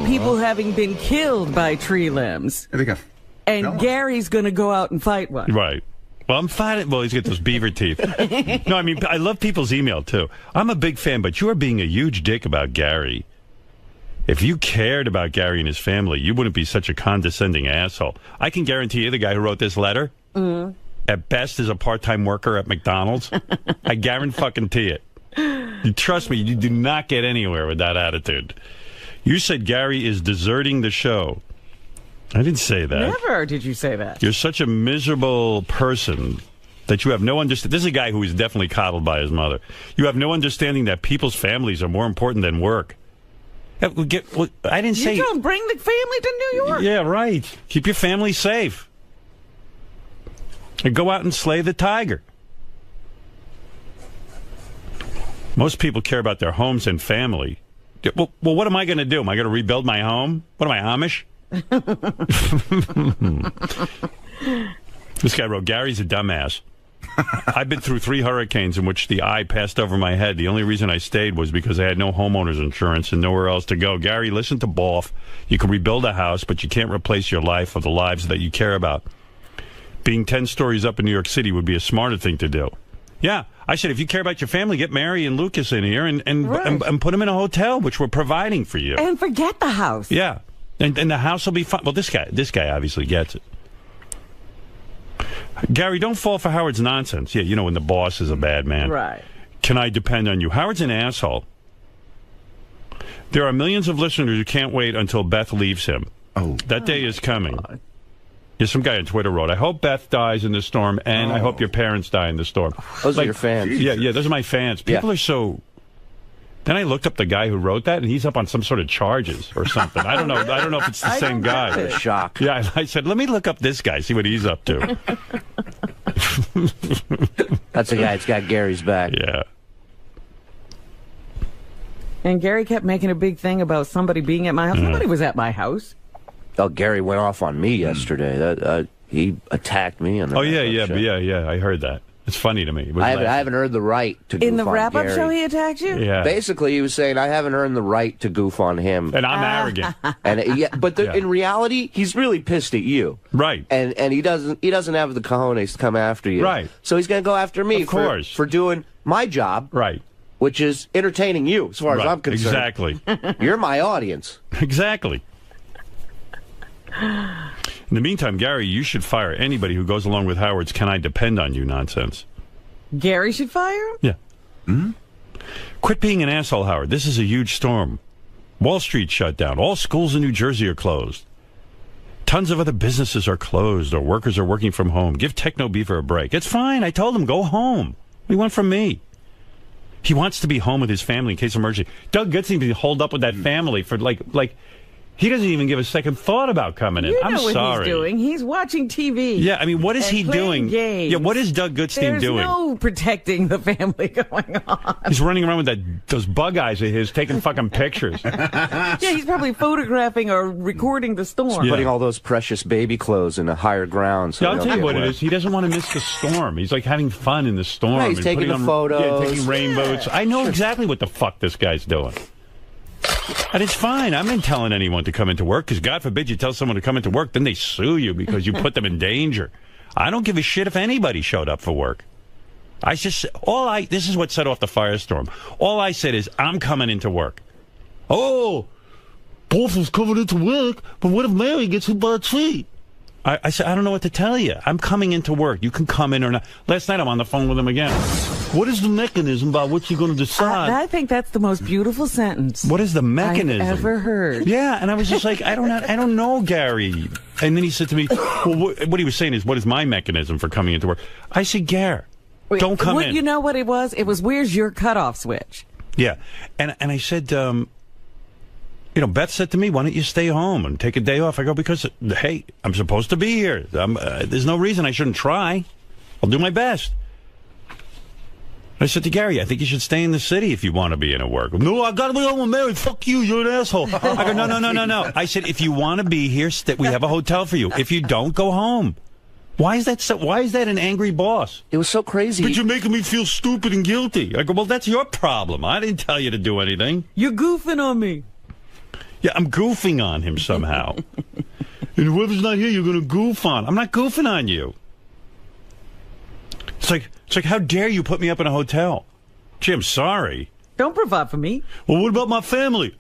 people having been killed by tree limbs. I think and Gary's going to go out and fight one. Right. Well, I'm fine. Well, he's got those beaver teeth. No, I mean, I love people's email, too. I'm a big fan, but you are being a huge dick about Gary. If you cared about Gary and his family, you wouldn't be such a condescending asshole. I can guarantee you the guy who wrote this letter, at best, is a part-time worker at McDonald's. I guarantee it. You trust me, you do not get anywhere with that attitude. You said Gary is deserting the show. I didn't say that. Never did you say that. You're such a miserable person that you have no understanding. This is a guy who is definitely coddled by his mother. You have no understanding that people's families are more important than work. I didn't say... You don't bring the family to New York. Yeah, right. Keep your family safe. And go out and slay the tiger. Most people care about their homes and family. Well, what am I going to do? Am I going to rebuild my home? What am I, Amish? This guy wrote, Gary's a dumbass. I've been through 3 hurricanes in which the eye passed over my head. The only reason I stayed was because I had no homeowner's insurance and nowhere else to go. Gary, listen to Boff. You can rebuild a house, but you can't replace your life or the lives that you care about. Being 10 stories up in New York City would be a smarter thing to do. Yeah, I said, if you care about your family, get Mary and Lucas in here and put them in a hotel, which we're providing for you. And forget the house. Yeah. And the house will be fine. Well, this guy obviously gets it. Gary, don't fall for Howard's nonsense. Yeah, you know when the boss is a bad man. Right. Can I depend on you? Howard's an asshole. There are millions of listeners who can't wait until Beth leaves him. Oh. That day is coming. Yeah, some guy on Twitter wrote, I hope Beth dies in the storm, and I hope your parents die in the storm. Those are your fans. Yeah, those are my fans. People are so... Then I looked up the guy who wrote that, and he's up on some sort of charges or something. I don't know if it's the same guy. Shock. Yeah, I said, let me look up this guy, see what he's up to. That's the guy that's got Gary's back. Yeah. And Gary kept making a big thing about somebody being at my house. Nobody was at my house. Oh, Gary went off on me yesterday. He attacked me. On the yeah. I heard that. It's funny to me. I haven't earned the right to goof on Gary. In the wrap-up show, he attacked you? Yeah. Basically, he was saying, I haven't earned the right to goof on him. And I'm arrogant. In reality, he's really pissed at you. Right. And he doesn't have the cojones to come after you. Right. So he's going to go after me of course. For doing my job. Right. Which is entertaining you, as far as I'm concerned. Exactly. You're my audience. Exactly. In the meantime, Gary, you should fire anybody who goes along with Howard's "Can I depend on you" nonsense. Gary should fire him? Yeah. Mm-hmm. Quit being an asshole, Howard. This is a huge storm. Wall Street shut down. All schools in New Jersey are closed. Tons of other businesses are closed or workers are working from home. Give Techno Beaver a break. It's fine. I told him, go home. What do you want from me? He wants to be home with his family in case of emergency. Doug Goodstein be holed up with that family for like he doesn't even give a second thought about coming in. I'm sorry. What he's doing. He's watching TV. Yeah, I mean, what is he doing? Games. Yeah, what is Doug Goodstein doing? There's no protecting the family going on. He's running around with those bug eyes of his, taking fucking pictures. Yeah, he's probably photographing or recording the storm. Putting all those precious baby clothes in a higher ground. So I'll tell you what it is. He doesn't want to miss the storm. He's like having fun in the storm. Yeah, he's taking the photos. Yeah, taking rainbows. I know exactly what the fuck this guy's doing. And it's fine. I'm not telling anyone to come into work, because God forbid you tell someone to come into work, then they sue you because you put them in danger. I don't give a shit if anybody showed up for work. This is what set off the firestorm. All I said is, I'm coming into work. Oh, Boff is coming into work, but what if Mary gets hit by a tree? I said, I don't know what to tell you. I'm coming into work. You can come in or not. Last night I'm on the phone with him again. What is the mechanism by which you're going to decide? I think that's the most beautiful sentence. What is the mechanism I've ever heard? Yeah, and I was just like, I don't know, Gary. And then he said to me, well, what he was saying is, what is my mechanism for coming into work? I said, Gary, don't come in. You know what it was? It was, where's your cutoff switch? Yeah, and I said, Beth said to me, why don't you stay home and take a day off? I go, because, hey, I'm supposed to be here. There's no reason I shouldn't try. I'll do my best. I said to Gary, I think you should stay in the city if you want to be in a work. No, I got to be home with Mary. Fuck you. You're an asshole. I go, no. I said, if you want to be here, we have a hotel for you. If you don't, go home. Why is that an angry boss? It was so crazy. But you're making me feel stupid and guilty. I go, well, that's your problem. I didn't tell you to do anything. You're goofing on me. Yeah, I'm goofing on him somehow. And whoever's not here, you're going to goof on. I'm not goofing on you. It's like, how dare you put me up in a hotel? Gee, I'm sorry. Don't provide for me. Well, what about my family?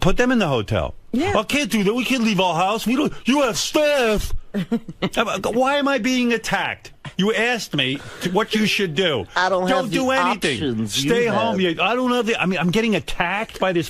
Put them in the hotel. Yeah. I can't do that. We can't leave our house. We don't. You have staff. Why am I being attacked? You asked me what you should do. I don't have do the anything. options Stay you home. have. I don't know. I'm getting attacked by this